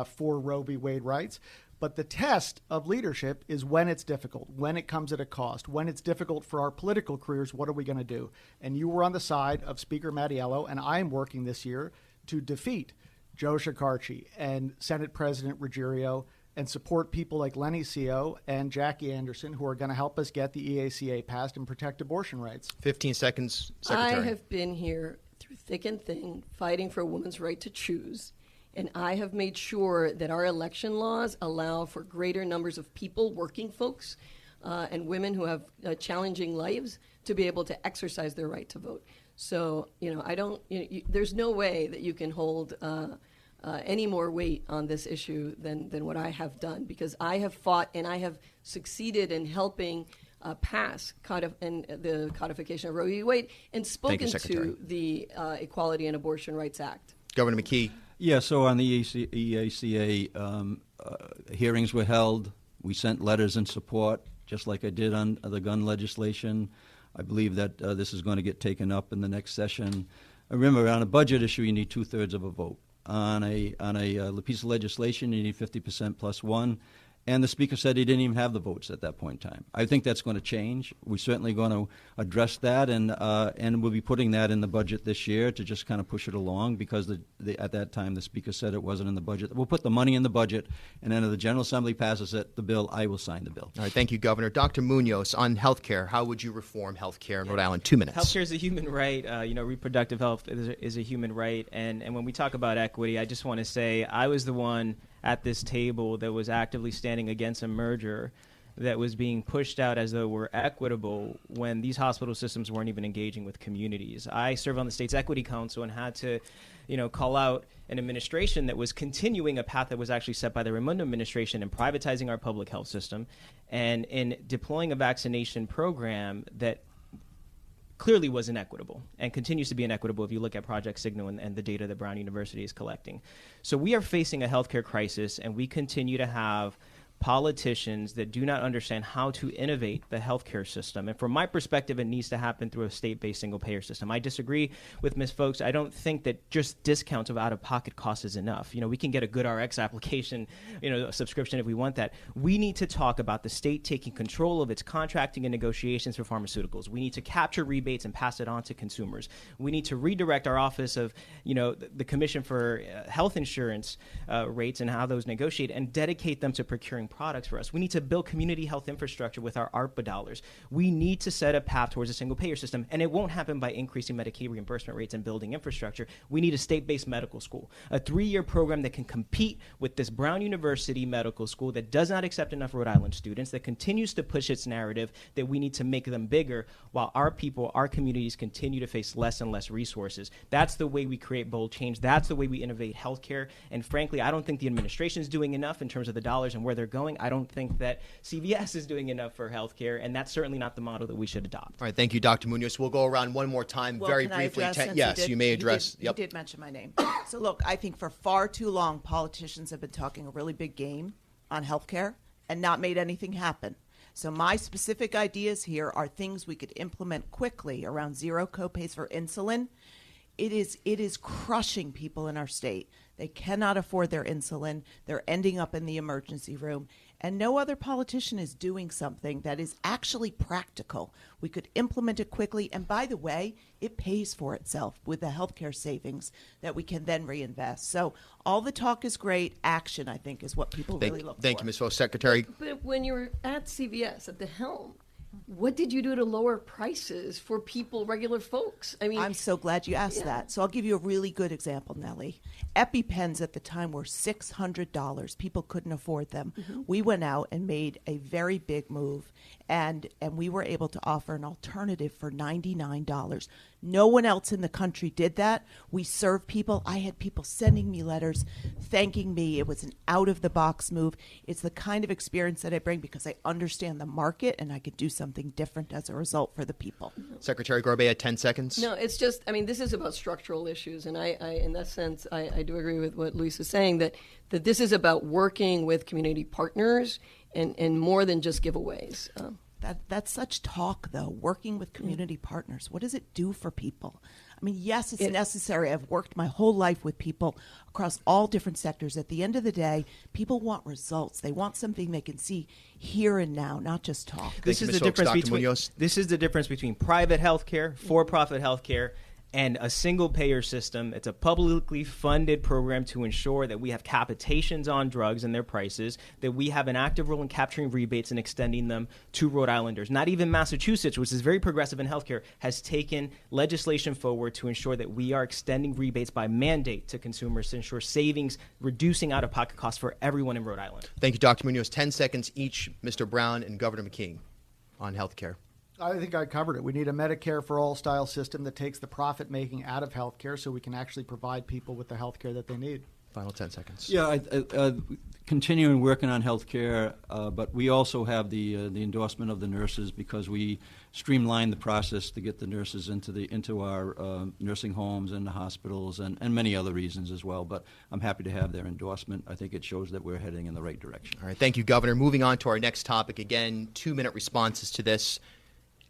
S2: for Roe v. Wade rights. But the test of leadership is when it's difficult, when it comes at a cost, when it's difficult for our political careers, what are we going to do? And you were on the side of Speaker Mattiello, and I am working this year to defeat Joe Shekarchi and Senate President Ruggiero and support people like Lenny Seo and Jackie Anderson who are going to help us get the EACA passed and protect abortion rights.
S1: 15 seconds, Secretary.
S6: I have been here through thick and thin fighting for a woman's right to choose. And I have made sure that our election laws allow for greater numbers of people, working folks, and women who have challenging lives to be able to exercise their right to vote. So, there's no way that you can hold any more weight on this issue than what I have done, because I have fought and I have succeeded in helping pass the codification of Roe v. Wade and spoken to the Equality and Abortion Rights Act.
S1: Governor McKee.
S4: Yeah, so on the EACA, hearings were held. We sent letters in support, just like I did on the gun legislation. I believe that this is going to get taken up in the next session. Remember, on a budget issue, you need 2/3 of a vote. On a piece of legislation, you need 50% plus one. And the Speaker said he didn't even have the votes at that point in time. I think that's going to change. We're certainly going to address that, and we'll be putting that in the budget this year to just kind of push it along, because at that time the Speaker said it wasn't in the budget. We'll put the money in the budget, and then if the General Assembly passes it, the bill, I will sign the bill.
S1: All right, thank you, Governor. Dr. Munoz, on health care, how would you reform health care in Rhode Island? 2 minutes.
S3: Health care is a human right. Reproductive health is a human right. And when we talk about equity, I just want to say I was the one at this table that was actively standing against a merger that was being pushed out as though we're equitable when these hospital systems weren't even engaging with communities. I serve on the state's equity council and had to, call out an administration that was continuing a path that was actually set by the Raimondo administration in privatizing our public health system and in deploying a vaccination program that clearly was inequitable and continues to be inequitable if you look at Project Signal and the data that Brown University is collecting. So we are facing a healthcare crisis, and we continue to have politicians that do not understand how to innovate the healthcare system. And from my perspective, it needs to happen through a state-based single-payer system. I disagree with Ms. Foulkes. I don't think that just discounts of out-of-pocket costs is enough. We can get a GoodRx application, a subscription if we want that. We need to talk about the state taking control of its contracting and negotiations for pharmaceuticals. We need to capture rebates and pass it on to consumers. We need to redirect our office of, the Commission for Health Insurance rates and how those negotiate, and dedicate them to procuring products for us. We need to build community health infrastructure with our ARPA dollars. We need to set a path towards a single-payer system, and it won't happen by increasing Medicaid reimbursement rates and building infrastructure. We need a state-based medical school, a 3-year program that can compete with this Brown University medical school that does not accept enough Rhode Island students, that continues to push its narrative that we need to make them bigger while our people, our communities continue to face less and less resources. That's the way we create bold change. That's the way we innovate healthcare. And frankly, I don't think the administration is doing enough in terms of the dollars and where they're going. I don't think that CVS is doing enough for healthcare, and that's certainly not the model that we should adopt.
S1: All right, thank you, Dr. Munoz. We'll go around one more time very briefly. Yes, you may address.
S5: You did mention my name. So look, I think for far too long, politicians have been talking a really big game on healthcare and not made anything happen. So my specific ideas here are things we could implement quickly around zero copays for insulin. It is crushing people in our state. They cannot afford their insulin. They're ending up in the emergency room. And no other politician is doing something that is actually practical. We could implement it quickly. And by the way, it pays for itself with the healthcare savings that we can then reinvest. So all the talk is great. Action, I think, is what people really look for.
S1: Thank you, Ms. Foulkes. Secretary.
S6: But when you were at CVS at the helm, what did you do to lower prices for people, regular folks? I mean,
S5: I'm so glad you asked that. So I'll give you a really good example, Nellie. EpiPens at the time were $600. People couldn't afford them. We went out and made a very big move, and we were able to offer an alternative for $99. No one else in the country did that. We served people. I had people sending me letters thanking me. It was an out-of-the-box move. It's the kind of experience that I bring because I understand the market and I could do something different as a result for the people.
S1: Secretary Gorbea, 10 seconds.
S6: No, it's just, I mean, this is about structural issues. And I in that sense, I do agree with what Luis is saying, that this is about working with community partners and more than just giveaways.
S5: That's such talk, though, working with community partners. What does it do for people? I mean, yes, it's necessary. I've worked my whole life with people across all different sectors. At the end of the day, people want results. They want something they can see here and now, not just talk.
S3: This is the difference between private healthcare, for-profit healthcare, and a single-payer system. It's a publicly funded program to ensure that we have capitations on drugs and their prices, that we have an active role in capturing rebates and extending them to Rhode Islanders. Not even Massachusetts, which is very progressive in healthcare, has taken legislation forward to ensure that we are extending rebates by mandate to consumers to ensure savings, reducing out-of-pocket costs for everyone in Rhode Island.
S1: Thank you, Dr. Munoz. 10 seconds each, Mr. Brown and Governor McKee, on healthcare.
S2: I think I covered it. We need a Medicare for all style system that takes the profit making out of healthcare so we can actually provide people with the healthcare that they need.
S1: Final 10 seconds.
S4: Yeah, continuing working on healthcare, but we also have the endorsement of the nurses because we streamlined the process to get the nurses into our nursing homes and the hospitals and many other reasons as well. But I'm happy to have their endorsement. I think it shows that we're heading in the right direction.
S1: All right, thank you, Governor. Moving on to our next topic. Again, 2-minute responses to this.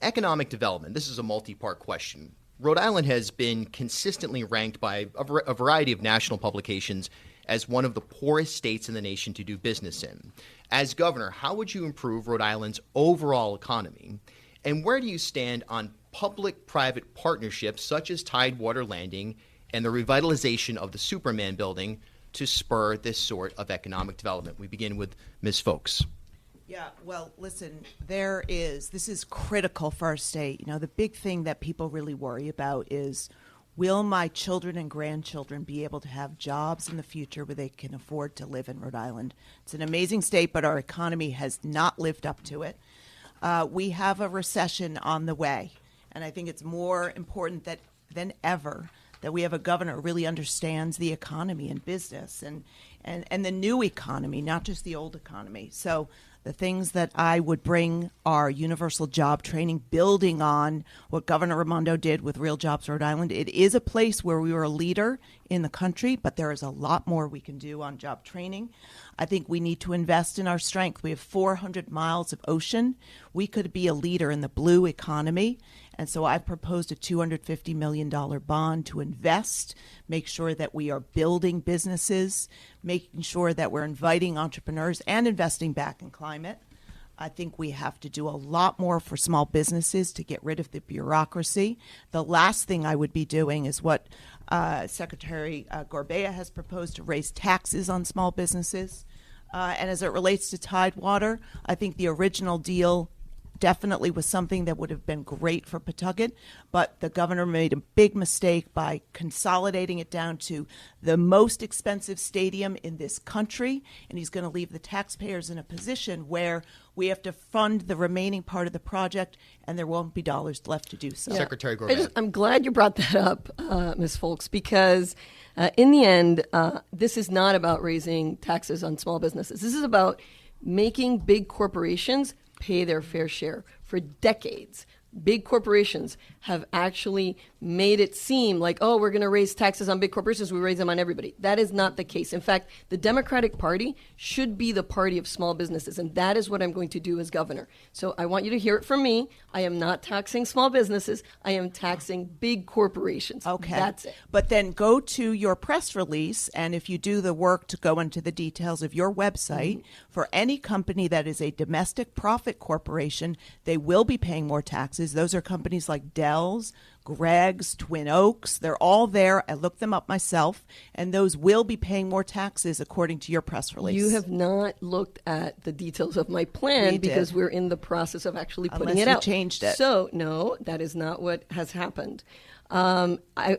S1: Economic development. This is a multi-part question. Rhode Island has been consistently ranked by a variety of national publications as one of the poorest states in the nation to do business in. As governor, how would you improve Rhode Island's overall economy? And where do you stand on public-private partnerships such as Tidewater Landing and the revitalization of the Superman building to spur this sort of economic development? We begin with Ms. Foulkes.
S5: Yeah, well, listen, this is critical for our state. You know, the big thing that people really worry about is, will my children and grandchildren be able to have jobs in the future where they can afford to live in Rhode Island? It's an amazing state, but our economy has not lived up to it. We have a recession on the way, and I think it's more important than ever that we have a governor who really understands the economy and business and the new economy, not just the old economy. So the things that I would bring are universal job training, building on what Governor Raimondo did with Real Jobs Rhode Island. It is a place where we were a leader in the country, but there is a lot more we can do on job training. I think we need to invest in our strength. We have 400 miles of ocean. We could be a leader in the blue economy. And so I've proposed a $250 million bond to invest, make sure that we are building businesses, making sure that we're inviting entrepreneurs and investing back in climate. I think we have to do a lot more for small businesses to get rid of the bureaucracy. The last thing I would be doing is what Secretary Gorbea has proposed, to raise taxes on small businesses. And as it relates to Tidewater, I think the original deal definitely was something that would have been great for Pawtucket, but the governor made a big mistake by consolidating it down to the most expensive stadium in this country, and he's going to leave the taxpayers in a position where we have to fund the remaining part of the project, and there won't be dollars left to do so.
S6: Yeah.
S1: Secretary Gorbea.
S6: I'm glad you brought that up, Ms. Foulkes, because in the end, this is not about raising taxes on small businesses. This is about making big corporations pay their fair share. For decades, big corporations have actually made it seem like, oh, we're going to raise taxes on big corporations, we raise them on everybody. That is not the case. In fact, the Democratic Party should be the party of small businesses, and that is what I'm going to do as governor. So I want you to hear it from me. I am not taxing small businesses. I am taxing big corporations.
S5: Okay.
S6: That's it.
S5: But then go to your press release, and if you do the work to go into the details of your website, for any company that is a domestic profit corporation, they will be paying more taxes. Those are companies like Dell's, Greg's, Twin Oaks. They're all there. I looked them up myself, and those will be paying more taxes according to your press release.
S6: You have not looked at the details of my plan because we're in the process of actually putting it out.
S5: Unless you changed it.
S6: So, no, that is not what has happened. I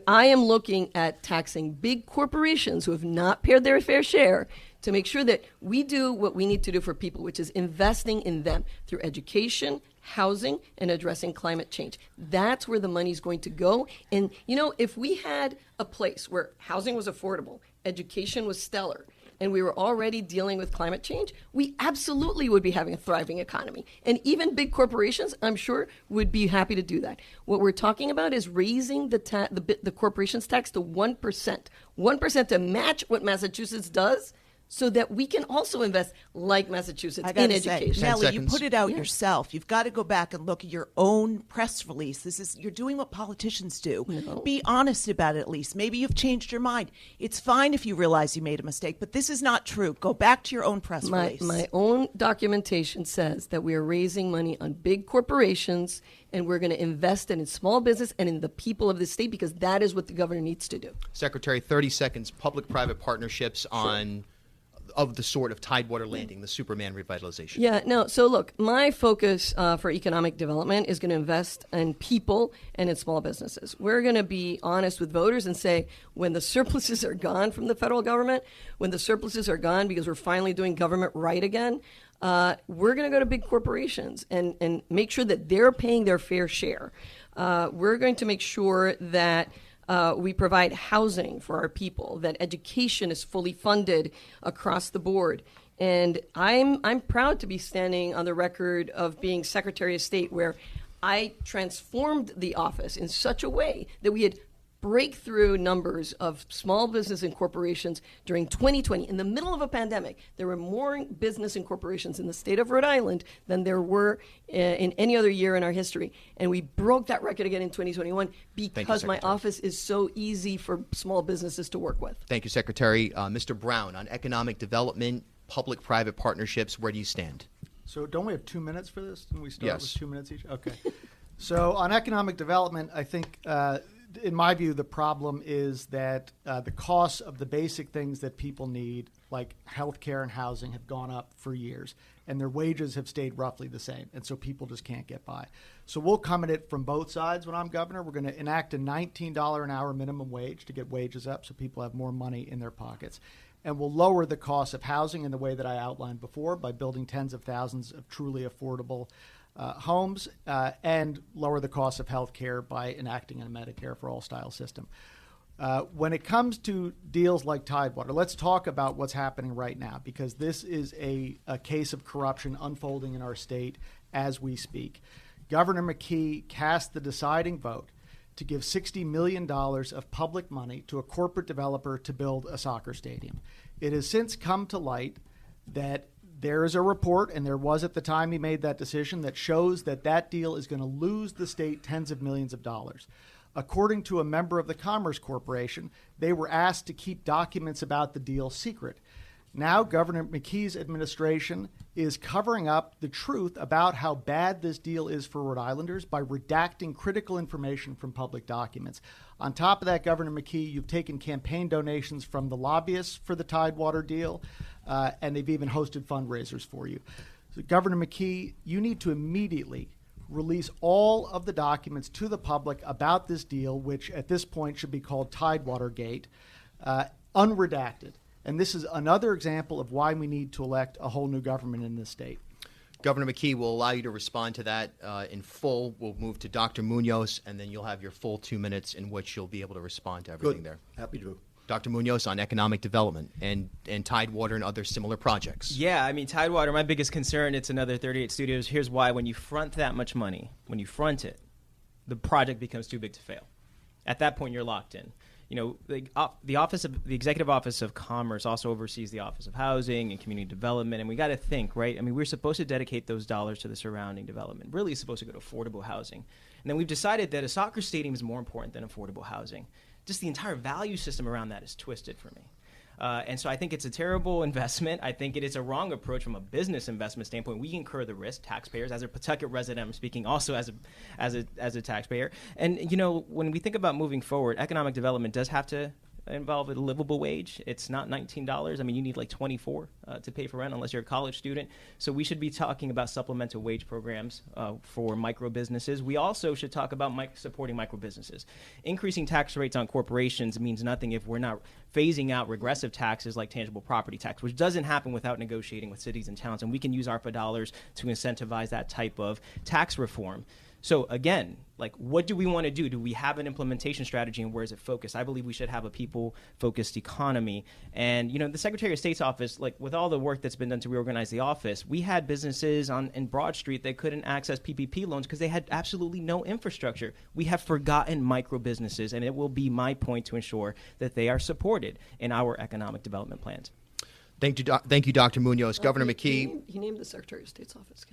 S6: am looking at taxing big corporations who have not paid their fair share to make sure that we do what we need to do for people, which is investing in them through education, housing, and addressing climate change. That's where the money's going to go. And, you know, if we had a place where housing was affordable, education was stellar, and we were already dealing with climate change, we absolutely would be having a thriving economy. And even big corporations, I'm sure, would be happy to do that. What we're talking about is raising the corporations tax to 1%. 1% to match what Massachusetts does, so that we can also invest, like Massachusetts, in education.
S5: Nellie, you put it out yourself. You've got to go back and look at your own press release. You're doing what politicians do.
S6: No.
S5: Be honest about it at least. Maybe you've changed your mind. It's fine if you realize you made a mistake, but this is not true. Go back to your own press release.
S6: My own documentation says that we are raising money on big corporations, and we're going to invest in small business and in the people of the state, because that is what the governor needs to do.
S1: Secretary, 30 seconds, public-private partnerships on of the sort of Tidewater Landing, the Superman revitalization.
S6: Yeah, no. So look, my focus for economic development is going to invest in people and in small businesses. We're going to be honest with voters and say, when the surpluses are gone from the federal government, when the surpluses are gone because we're finally doing government right again, we're going to go to big corporations and make sure that they're paying their fair share. We're going to make sure that we provide housing for our people, that education is fully funded across the board. And I'm proud to be standing on the record of being Secretary of State, where I transformed the office in such a way that we had breakthrough numbers of small business and corporations during 2020. In the middle of a pandemic, there were more business and corporations in the state of Rhode Island than there were in any other year in our history. And we broke that record again in 2021 because my office is so easy for small businesses to work with.
S1: Thank you, Secretary. Mr. Brown, on economic development, public-private partnerships, where do you stand?
S2: So don't we have 2 minutes for this? Can we start
S1: Yes.
S2: with 2 minutes each? Okay. So on economic development, I think, in my view, the problem is that the costs of the basic things that people need, like health care and housing, have gone up for years, and their wages have stayed roughly the same, and so people just can't get by. So we'll come at it from both sides when I'm governor. We're going to enact a $19 an hour minimum wage to get wages up so people have more money in their pockets. And we'll lower the cost of housing in the way that I outlined before by building tens of thousands of truly affordable homes, and lower the cost of health care by enacting a Medicare for All style system. When it comes to deals like Tidewater, let's talk about what's happening right now, because this is a case of corruption unfolding in our state as we speak. Governor McKee cast the deciding vote to give $60 million of public money to a corporate developer to build a soccer stadium. It has since come to light that there is a report, and there was at the time he made that decision, that shows that that deal is going to lose the state tens of millions of dollars. According to a member of the Commerce Corporation, they were asked to keep documents about the deal secret. Now Governor McKee's administration is covering up the truth about how bad this deal is for Rhode Islanders by redacting critical information from public documents. On top of that, Governor McKee, you've taken campaign donations from the lobbyists for the Tidewater deal, and they've even hosted fundraisers for you. So Governor McKee, you need to immediately release all of the documents to the public about this deal, which at this point should be called Tidewater Gate, unredacted. And this is another example of why we need to elect a whole new government in this state.
S1: Governor McKee will allow you to respond to that in full. We'll move to Dr. Munoz, and then you'll have your full 2 minutes in which you'll be able to respond to everything there.
S4: Happy to.
S1: Dr. Munoz on economic development and Tidewater and other similar projects.
S3: Yeah, I mean, Tidewater, my biggest concern, it's another 38 studios. Here's why. When you front that much money, when you front it, the project becomes too big to fail. At that point, you're locked in. The Executive Office of Commerce also oversees the Office of Housing and Community Development, and we got to think, right? I mean, we're supposed to dedicate those dollars to the surrounding development. Really, it's supposed to go to affordable housing. And then we've decided that a soccer stadium is more important than affordable housing. Just the entire value system around that is twisted for me. And so I think it's a terrible investment. I think it is a wrong approach from a business investment standpoint. We incur the risk, taxpayers. As a Pawtucket resident, I'm speaking also as a taxpayer. And, when we think about moving forward, economic development does have to involve a livable wage. It's not $19. I mean, you need like $24 to pay for rent unless you're a college student. So we should be talking about supplemental wage programs for micro businesses. We also should talk about supporting micro businesses. Increasing tax rates on corporations means nothing if we're not phasing out regressive taxes like tangible property tax, which doesn't happen without negotiating with cities and towns. And we can use ARPA dollars to incentivize that type of tax reform. So again, what do we want to do? Do we have an implementation strategy, and where is it focused? I believe we should have a people-focused economy. And, the Secretary of State's office, with all the work that's been done to reorganize the office, we had businesses in Broad Street that couldn't access PPP loans because they had absolutely no infrastructure. We have forgotten micro businesses, and it will be my point to ensure that they are supported in our economic development plans.
S1: Thank you, Dr. Munoz. Governor McKee.
S6: He named the Secretary of State's office.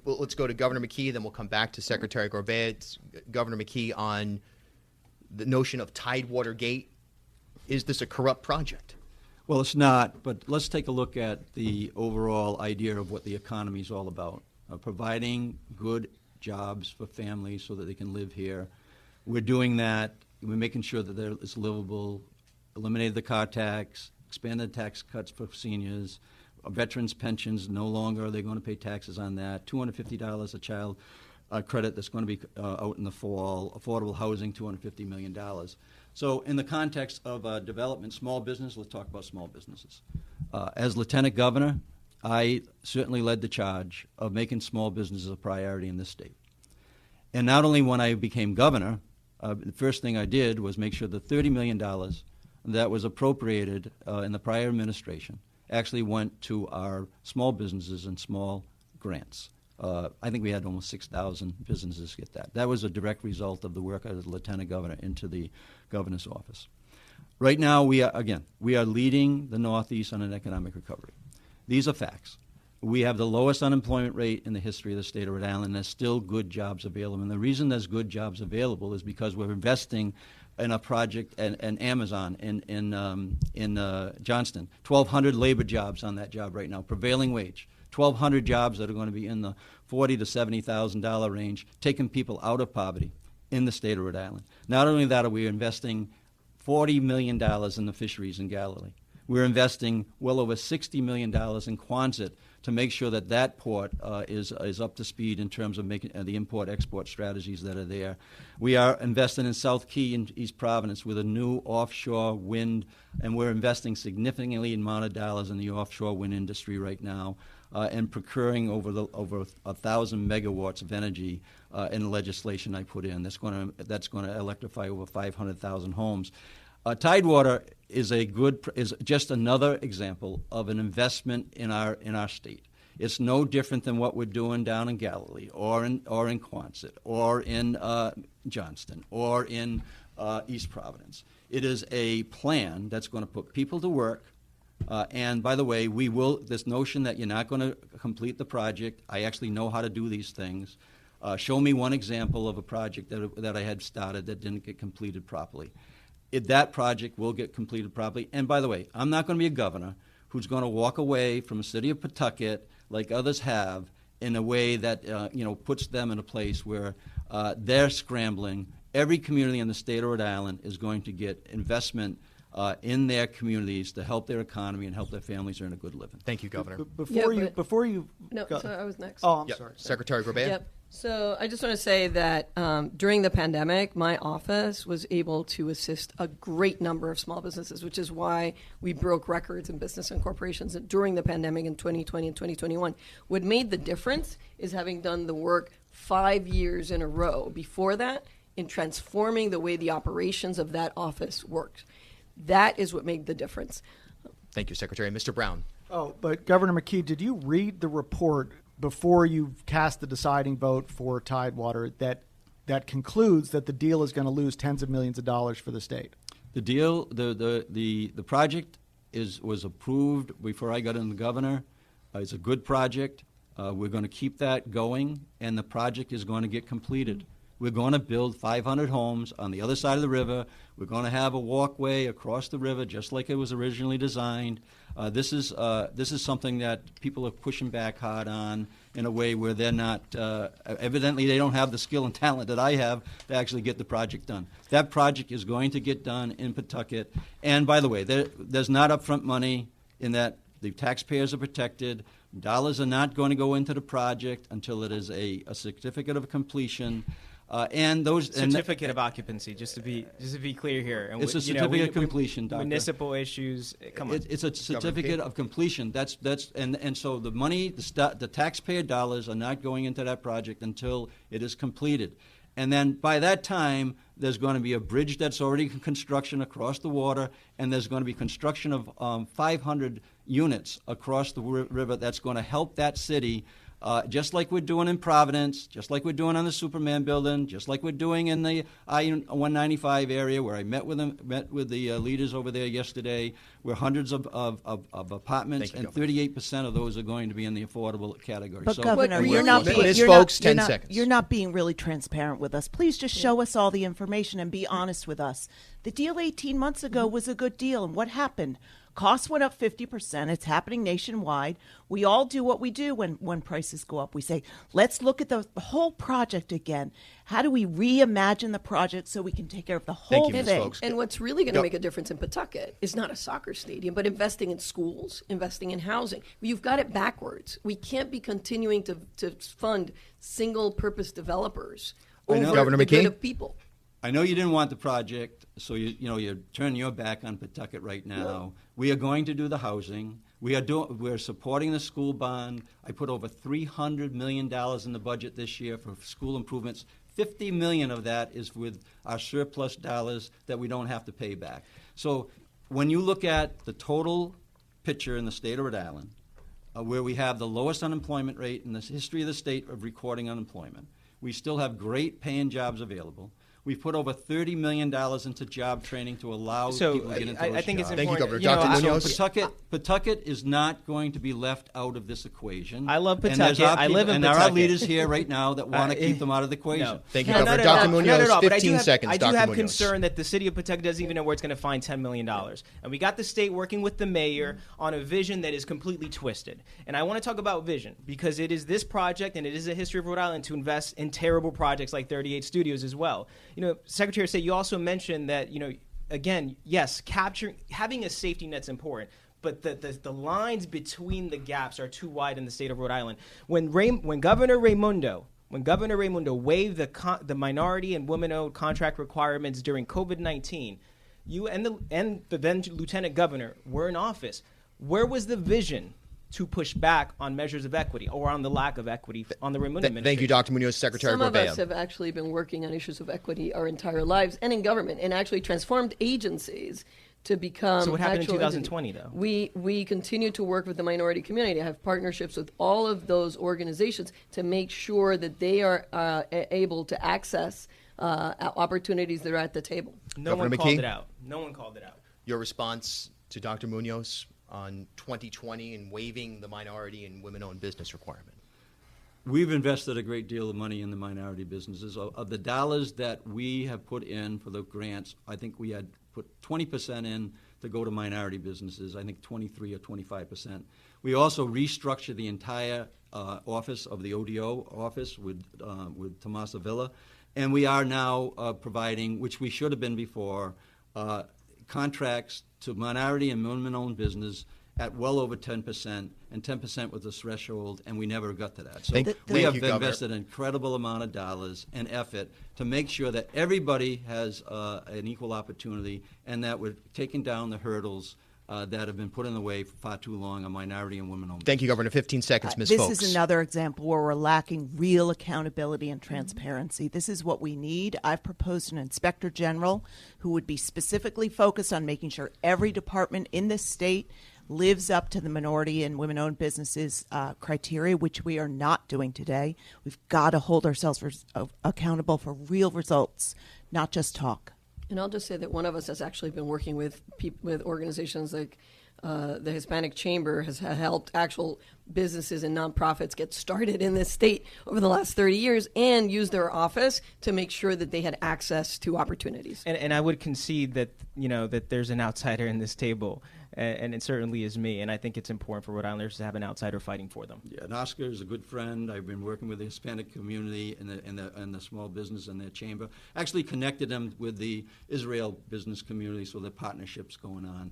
S1: Let's go to Governor McKee, then we'll come back to Secretary Gorbea. It's Governor McKee on the notion of Tidewater Gate. Is this a corrupt project?
S4: Well, it's not, but let's take a look at the overall idea of what the economy is all about. Providing good jobs for families so that they can live here. We're doing that. We're making sure that it's livable, eliminated the car tax, expanded tax cuts for seniors, veterans' pensions, no longer are they going to pay taxes on that, $250 a child credit that's going to be out in the fall, affordable housing, $250 million. So in the context of development, small business, let's talk about small businesses. As Lieutenant Governor, I certainly led the charge of making small businesses a priority in this state. And not only when I became governor, the first thing I did was make sure that $30 million that was appropriated in the prior administration actually went to our small businesses and small grants. I think we had almost 6,000 businesses get that. That was a direct result of the work as Lieutenant Governor into the governor's office. Right now, we are leading the Northeast on an economic recovery. These are facts. We have the lowest unemployment rate in the history of the state of Rhode Island. There's still good jobs available. And the reason there's good jobs available is because we're investing in a project and Amazon in Johnston. 1,200 labor jobs on that job right now, prevailing wage. 1,200 jobs that are going to be in the $40,000 to $70,000 range, taking people out of poverty in the state of Rhode Island. Not only that, are we investing $40 million in the fisheries in Galilee. We're investing well over $60 million in Quonset to make sure that that port is up to speed in terms of making the import-export strategies that are there. We are investing in South Key in East Providence with a new offshore wind, and we're investing significantly in amount of dollars in the offshore wind industry right now, and procuring over 1,000 megawatts of energy in the legislation I put in. That's going to electrify over 500,000 homes. Tidewater is just another example of an investment in our state. It's no different than what we're doing down in Galilee, or in Quonset, or in Johnston, or in East Providence. It is a plan that's going to put people to work. And by the way, this notion that you're not going to complete the project, I actually know how to do these things. Show me one example of a project that I had started that didn't get completed properly. That project will get completed properly. And by the way, I'm not going to be a governor who's going to walk away from the city of Pawtucket like others have in a way that puts them in a place where they're scrambling. Every community in the state of Rhode Island is going to get investment in their communities to help their economy and help their families earn a good living.
S1: Thank you, Governor.
S2: Before you.
S6: No, sorry, I was next.
S2: Oh, I'm sorry.
S1: Secretary Gorbea.
S6: Yep. So I just want to say that during the pandemic, my office was able to assist a great number of small businesses, which is why we broke records in business and corporations during the pandemic in 2020 and 2021. What made the difference is having done the work 5 years in a row before that in transforming the way the operations of that office worked. That is what made the difference.
S1: Thank you, Secretary. Mr. Brown.
S2: Oh, but Governor McKee, did you read the report before you cast the deciding vote for Tidewater that that concludes that the deal is going to lose tens of millions of dollars for the state?
S4: The deal, the project was approved before I got in the governor. It's a good project. We're going to keep that going, and the project is going to get completed. We're going to build 500 homes on the other side of the river. We're going to have a walkway across the river, just like it was originally designed. This is something that people are pushing back hard on in a way where they're not. Evidently, they don't have the skill and talent that I have to actually get the project done. That project is going to get done in Pawtucket. And by the way, there's not upfront money in that. The taxpayers are protected. Dollars are not going to go into the project until it is a certificate of completion. And those
S3: certificate of occupancy, just to be clear here. And
S4: it's a certificate of completion, Doctor.
S3: Municipal issues. Come on.
S4: It's a certificate of completion. And so the money, the taxpayer dollars are not going into that project until it is completed. And then by that time, there's going to be a bridge that's already in construction across the water, and there's going to be construction of 500 units across the river that's going to help that city. Just like we're doing in Providence, just like we're doing on the Superman building, just like we're doing in the I-195 area where I met with the leaders over there yesterday, where hundreds of apartments, and 38% of those are going to be in the affordable category.
S5: But
S4: so,
S5: Governor,
S1: you're not being
S5: really transparent with us. Please just show us all the information and be honest with us. The deal 18 months ago was a good deal, and what happened? Costs went up 50%. It's happening nationwide. We all do what we do when prices go up. We say, let's look at the whole project again. How do we reimagine the project so we can take care of the whole thing?
S1: Folks.
S6: And what's really going to make a difference in Pawtucket is not a soccer stadium, but investing in schools, investing in housing. You've got it backwards. We can't be continuing to fund single-purpose developers over
S1: Governor
S6: the good
S1: McKee?
S6: of people.
S4: I know you didn't want the project, so you're turning your back on Pawtucket right now.
S6: No.
S4: We are going to do the housing. We're supporting the school bond. I put over $300 million in the budget this year for school improvements. $50 million of that is with our surplus dollars that we don't have to pay back. So when you look at the total picture in the state of Rhode Island, where we have the lowest unemployment rate in the history of the state of recording unemployment, we still have great paying jobs available. We've put over $30 million into job training to allow people to get into those
S3: I think
S4: jobs.
S3: it's important.
S1: Thank you, Governor. Dr. Munoz?
S4: So Pawtucket is not going to be left out of this equation.
S3: I love
S4: And
S3: Pawtucket. I live in
S4: and there are
S3: Pawtucket.
S4: leaders here right now that want to keep them out of the equation.
S3: No.
S1: Thank you,
S3: No,
S1: Governor.
S3: no,
S1: Dr.
S3: no,
S1: Munoz,
S3: no, but
S1: 15 seconds.
S3: I do
S1: Dr.
S3: have
S1: Munoz.
S3: concern that the city of Pawtucket doesn't even know where it's going to find $10 million. And we got the state working with the mayor on a vision that is completely twisted. And I want to talk about vision because it is this project and it is a history of Rhode Island to invest in terrible projects like 38 Studios as well. Secretary of State, you also mentioned that, again, yes, having a safety net's important. But the lines between the gaps are too wide in the state of Rhode Island. When Governor Raimondo waived the minority and women-owned contract requirements during COVID-19, you and the then Lieutenant Governor were in office. Where was the vision to push back on measures of equity or on the lack of equity on the Raimondo administration?
S1: Thank you, Dr. Munoz. Secretary
S6: Some of
S1: Gorbea.
S6: us have actually been working on issues of equity our entire lives and in government and actually transformed agencies to become.
S3: So what happened in
S6: actual
S3: 2020,
S6: entities.
S3: though?
S6: We continue to work with the minority community, have partnerships with all of those organizations to make sure that they are able to access opportunities that are at the table.
S3: No
S1: Governor
S3: one called
S1: McKee?
S3: it out. No one called it out.
S1: Your response to Dr. Munoz on 2020 and waiving the minority and women-owned business requirement?
S4: We've invested a great deal of money in the minority businesses. Of the dollars that we have put in for the grants, I think we had put 20% in to go to minority businesses, I think 23 or 25%. We also restructured the entire office of the ODO office with Tomasa Villa, and we are now providing, which we should have been before, contracts to minority and women-owned business at well over 10%, and 10% was the threshold, and we never got to that. So we have invested an incredible amount of dollars and effort to make sure that everybody has an equal opportunity and that we're taking down the hurdles that have been put in the way for far too long on minority and women-owned.
S1: Thank you, Governor. 15 seconds, Ms.
S5: This
S1: Foulkes.
S5: is another example where we're lacking real accountability and transparency. This is what we need. I've proposed an inspector general who would be specifically focused on making sure every department in this state lives up to the minority and women-owned businesses criteria, which we are not doing today. We've got to hold ourselves accountable for real results, not just talk.
S6: And I'll just say that one of us has actually been working with with organizations like the Hispanic Chamber has helped actual businesses and nonprofits get started in this state over the last 30 years and use their office to make sure that they had access to opportunities.
S3: And I would concede that, that there's an outsider in this table, and it certainly is me. And I think it's important for Rhode Islanders to have an outsider fighting for them.
S4: Yeah, and Oscar is a good friend. I've been working with the Hispanic community and the small business and their chamber. Actually connected them with the Israel business community, so there are partnerships going on.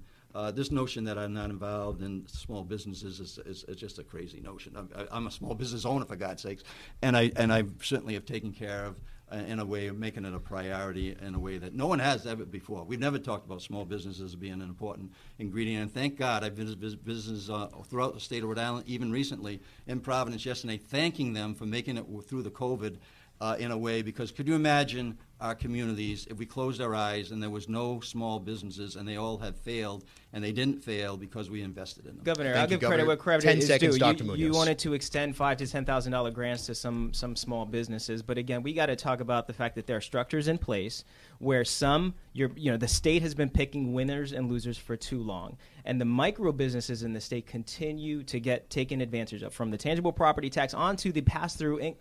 S4: This notion that I'm not involved in small businesses is just a crazy notion. I'm a small business owner, for God's sakes, and I certainly have taken care of, in a way of making it a priority in a way that no one has ever before. We've never talked about small businesses being an important ingredient, and thank God I've visited businesses throughout the state of Rhode Island, even recently in Providence yesterday, thanking them for making it through the COVID in a way, because could you imagine our communities if we closed our eyes and there was no small businesses and they all had failed, and they didn't fail because we invested in them.
S3: Governor,
S1: Thank
S3: I'll
S1: you,
S3: give credit
S1: Governor.
S3: where credit
S1: 10
S3: is
S1: seconds,
S3: due.
S1: Dr.
S3: You
S1: Munoz.
S3: wanted to extend $5,000 to $10,000 grants to some small businesses, but again, we got to talk about the fact that there are structures in place where the state has been picking winners and losers for too long, and the micro businesses in the state continue to get taken advantage of, from the tangible property tax onto the pass-through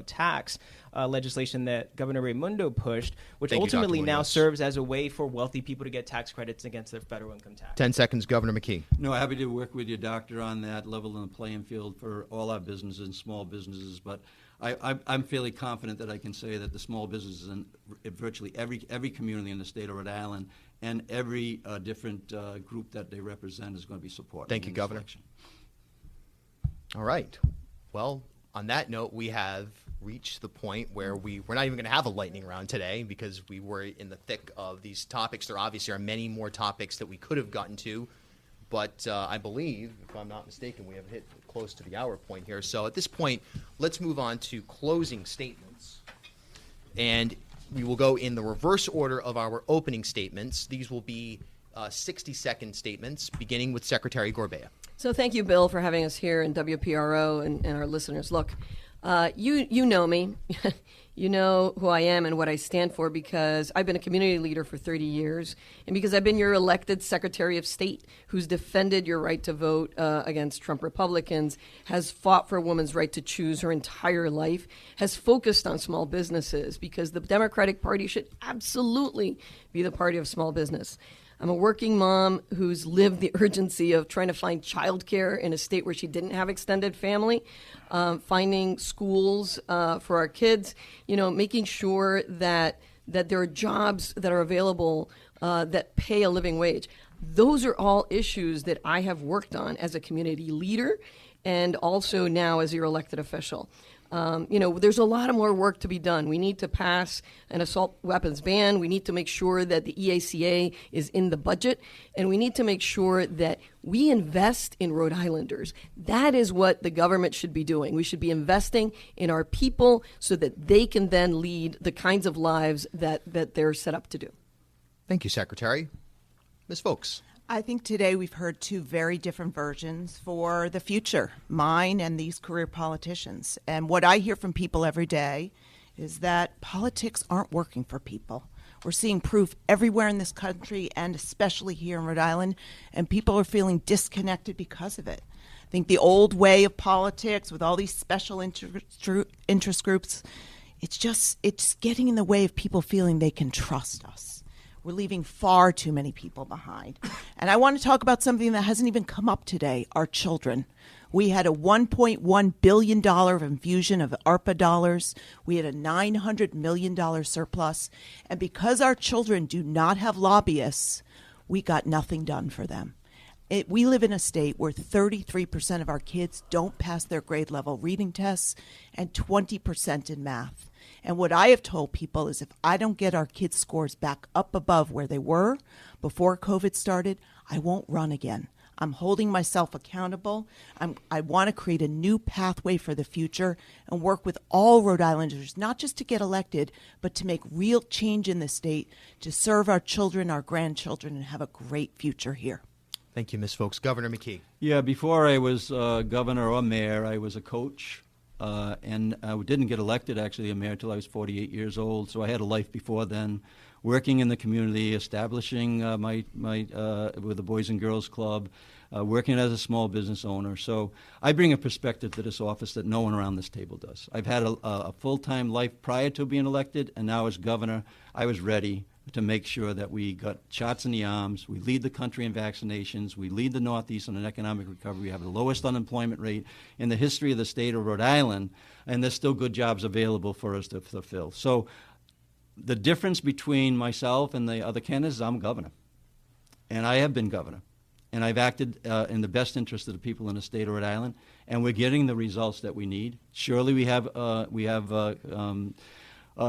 S3: tax legislation that Governor Raimundo pushed, which
S1: Thank you, Dr.
S3: ultimately now
S1: Munoz.
S3: serves as a way for wealthy people to get tax credits against their federal income tax.
S1: 10 seconds, Governor McKee.
S4: No, happy to work with you, Doctor, on that level in the playing field for all our businesses and small businesses. But I'm fairly confident that I can say that the small businesses in virtually every community in the state of Rhode Island and every different group that they represent is going to be supported.
S1: Thank you, Governor. All right. Well, on that note, we have reached the point where we're not even going to have a lightning round today because we were in the thick of these topics. There obviously are many more topics that we could have gotten to, but I believe, if I'm not mistaken, we have hit close to the hour point here. So at this point, let's move on to closing statements. And we will go in the reverse order of our opening statements. These will be 60-second statements, beginning with Secretary Gorbea.
S6: So thank you, Bill, for having us here in WPRO and our listeners. Look, you know me. You know who I am and what I stand for because I've been a community leader for 30 years and because I've been your elected Secretary of State who's defended your right to vote against Trump Republicans, has fought for a woman's right to choose her entire life, has focused on small businesses because the Democratic Party should absolutely be the party of small business. I'm a working mom who's lived the urgency of trying to find childcare in a state where she didn't have extended family, finding schools for our kids, making sure that there are jobs that are available that pay a living wage. Those are all issues that I have worked on as a community leader and also now as your elected official. There's a lot of more work to be done. We need to pass an assault weapons ban. We need to make sure that the EACA is in the budget. And we need to make sure that we invest in Rhode Islanders. That is what the government should be doing. We should be investing in our people so that they can then lead the kinds of lives that they're set up to do.
S1: Thank you, Secretary. Ms. Foulkes.
S5: I think today we've heard two very different versions for the future, mine and these career politicians. And what I hear from people every day is that politics aren't working for people. We're seeing proof everywhere in this country and especially here in Rhode Island, and people are feeling disconnected because of it. I think the old way of politics with all these special interest groups, it's getting in the way of people feeling they can trust us. We're leaving far too many people behind. And I want to talk about something that hasn't even come up today, our children. We had a $1.1 billion infusion of ARPA dollars. We had a $900 million surplus. And because our children do not have lobbyists, we got nothing done for them. We live in a state where 33% of our kids don't pass their grade level reading tests and 20% in math. And what I have told people is if I don't get our kids' scores back up above where they were before COVID started, I won't run again. I'm holding myself accountable. I want to create a new pathway for the future and work with all Rhode Islanders, not just to get elected, but to make real change in the state, to serve our children, our grandchildren, and have a great future here.
S1: Thank you, Ms. Foulkes. Governor McKee.
S4: Yeah, before I was governor or mayor, I was a coach, and I didn't get elected, actually, a mayor until I was 48 years old, so I had a life before then, working in the community, establishing with the Boys and Girls Club, working as a small business owner. So I bring a perspective to this office that no one around this table does. I've had a full-time life prior to being elected, and now as governor, I was ready to make sure that we got shots in the arms. We lead the country in vaccinations. We lead the Northeast on an economic recovery. We have the lowest unemployment rate in the history of the state of Rhode Island, and there's still good jobs available for us to fulfill. So the difference between myself and the other candidates is I'm governor, and I have been governor, and I've acted in the best interest of the people in the state of Rhode Island, and we're getting the results that we need. Surely we have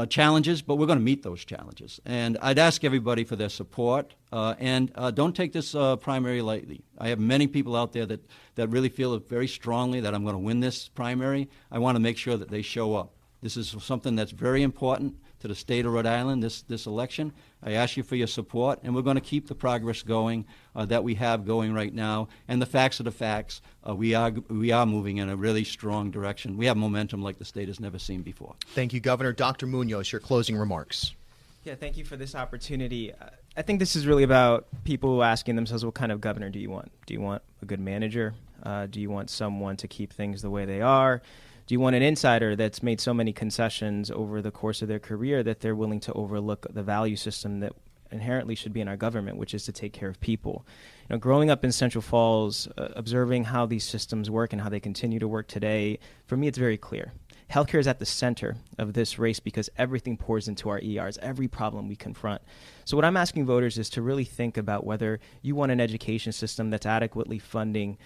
S4: challenges, but we're going to meet those challenges. And I'd ask everybody for their support, and don't take this primary lightly. I have many people out there that really feel very strongly that I'm going to win this primary. I want to make sure that they show up. This is something that's very important to the state of Rhode Island, this election. I ask you for your support, and we're going to keep the progress going that we have going right now. And the facts are the facts. We are moving in a really strong direction. We have momentum like the state has never seen before.
S1: Thank you, Governor. Dr. Munoz, your closing remarks.
S3: Yeah, thank you for this opportunity. I think this is really about people asking themselves, what kind of governor do you want? Do you want a good manager? Do you want someone to keep things the way they are? Do you want an insider that's made so many concessions over the course of their career that they're willing to overlook the value system that inherently should be in our government, which is to take care of people? You know, growing up in Central Falls, observing how these systems work and how they continue to work today, for me it's very clear. Healthcare is at the center of this race because everything pours into our ERs, every problem we confront. So what I'm asking voters is to really think about whether you want an education system that's adequately funding,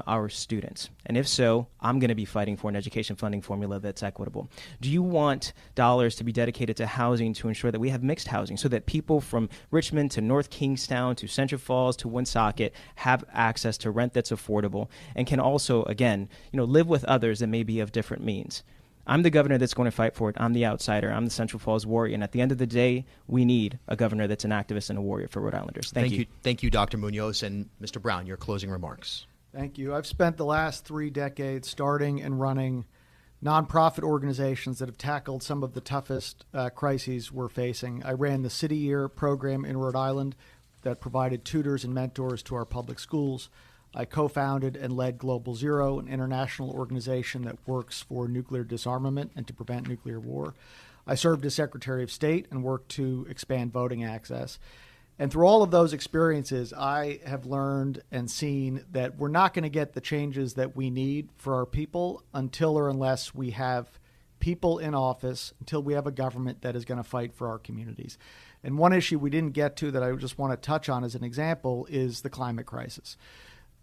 S3: our students. And if so, I'm going to be fighting for an education funding formula that's equitable. Do you want dollars to be dedicated to housing to ensure that we have mixed housing so that people from Richmond to North Kingstown to Central Falls to Woonsocket have access to rent that's affordable and can also, again, live with others that may be of different means? I'm the governor that's going to fight for it. I'm the outsider. I'm the Central Falls warrior. And at the end of the day, we need a governor that's an activist and a warrior for Rhode Islanders. Thank you.
S1: Thank you, Dr. Munoz. And Mr. Brown, your closing remarks.
S2: Thank you. I've spent the last 3 decades starting and running nonprofit organizations that have tackled some of the toughest crises we're facing. I ran the City Year program in Rhode Island that provided tutors and mentors to our public schools. I co-founded and led Global Zero, an international organization that works for nuclear disarmament and to prevent nuclear war. I served as Secretary of State and worked to expand voting access. And through all of those experiences, I have learned and seen that we're not going to get the changes that we need for our people until or unless we have people in office, until we have a government that is going to fight for our communities. And one issue we didn't get to that I just want to touch on as an example is the climate crisis.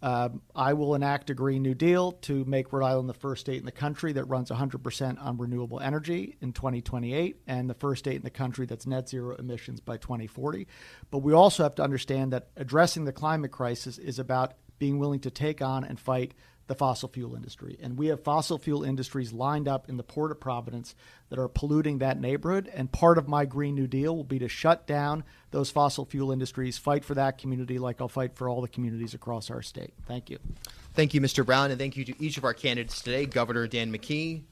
S2: I will enact a Green New Deal to make Rhode Island the first state in the country that runs 100% on renewable energy in 2028 and the first state in the country that's net zero emissions by 2040. But we also have to understand that addressing the climate crisis is about being willing to take on and fight the fossil fuel industry. And we have fossil fuel industries lined up in the Port of Providence that are polluting that neighborhood. And part of my Green New Deal will be to shut down those fossil fuel industries, fight for that community like I'll fight for all the communities across our state. Thank you.
S1: Thank you, Mr. Brown, and thank you to each of our candidates today, Governor Dan McKee,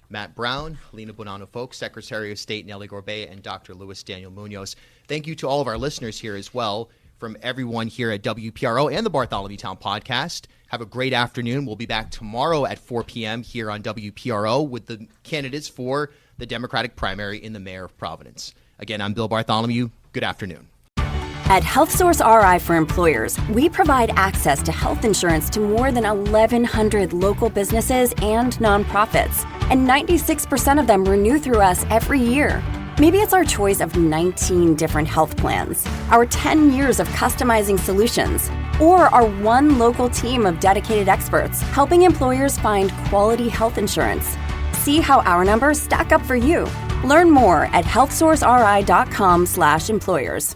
S1: Matt Brown, Helena Buonanno Foulkes, Secretary of State Nellie Gorbea, and Dr. Louis Daniel Munoz. Thank you to all of our listeners here as well, from everyone here at WPRO and the Bartholomew Town Podcast. Have a great afternoon. We'll be back tomorrow at 4 p.m. here on WPRO with the candidates for the Democratic primary in the Mayor of Providence. Again, I'm Bill Bartholomew. Good afternoon.
S7: At HealthSource RI for Employers, we provide access to health insurance to more than 1,100 local businesses and nonprofits, and 96% of them renew through us every year. Maybe it's our choice of 19 different health plans, our 10 years of customizing solutions, or our one local team of dedicated experts helping employers find quality health insurance. See how our numbers stack up for you. Learn more at healthsourceri.com/employers.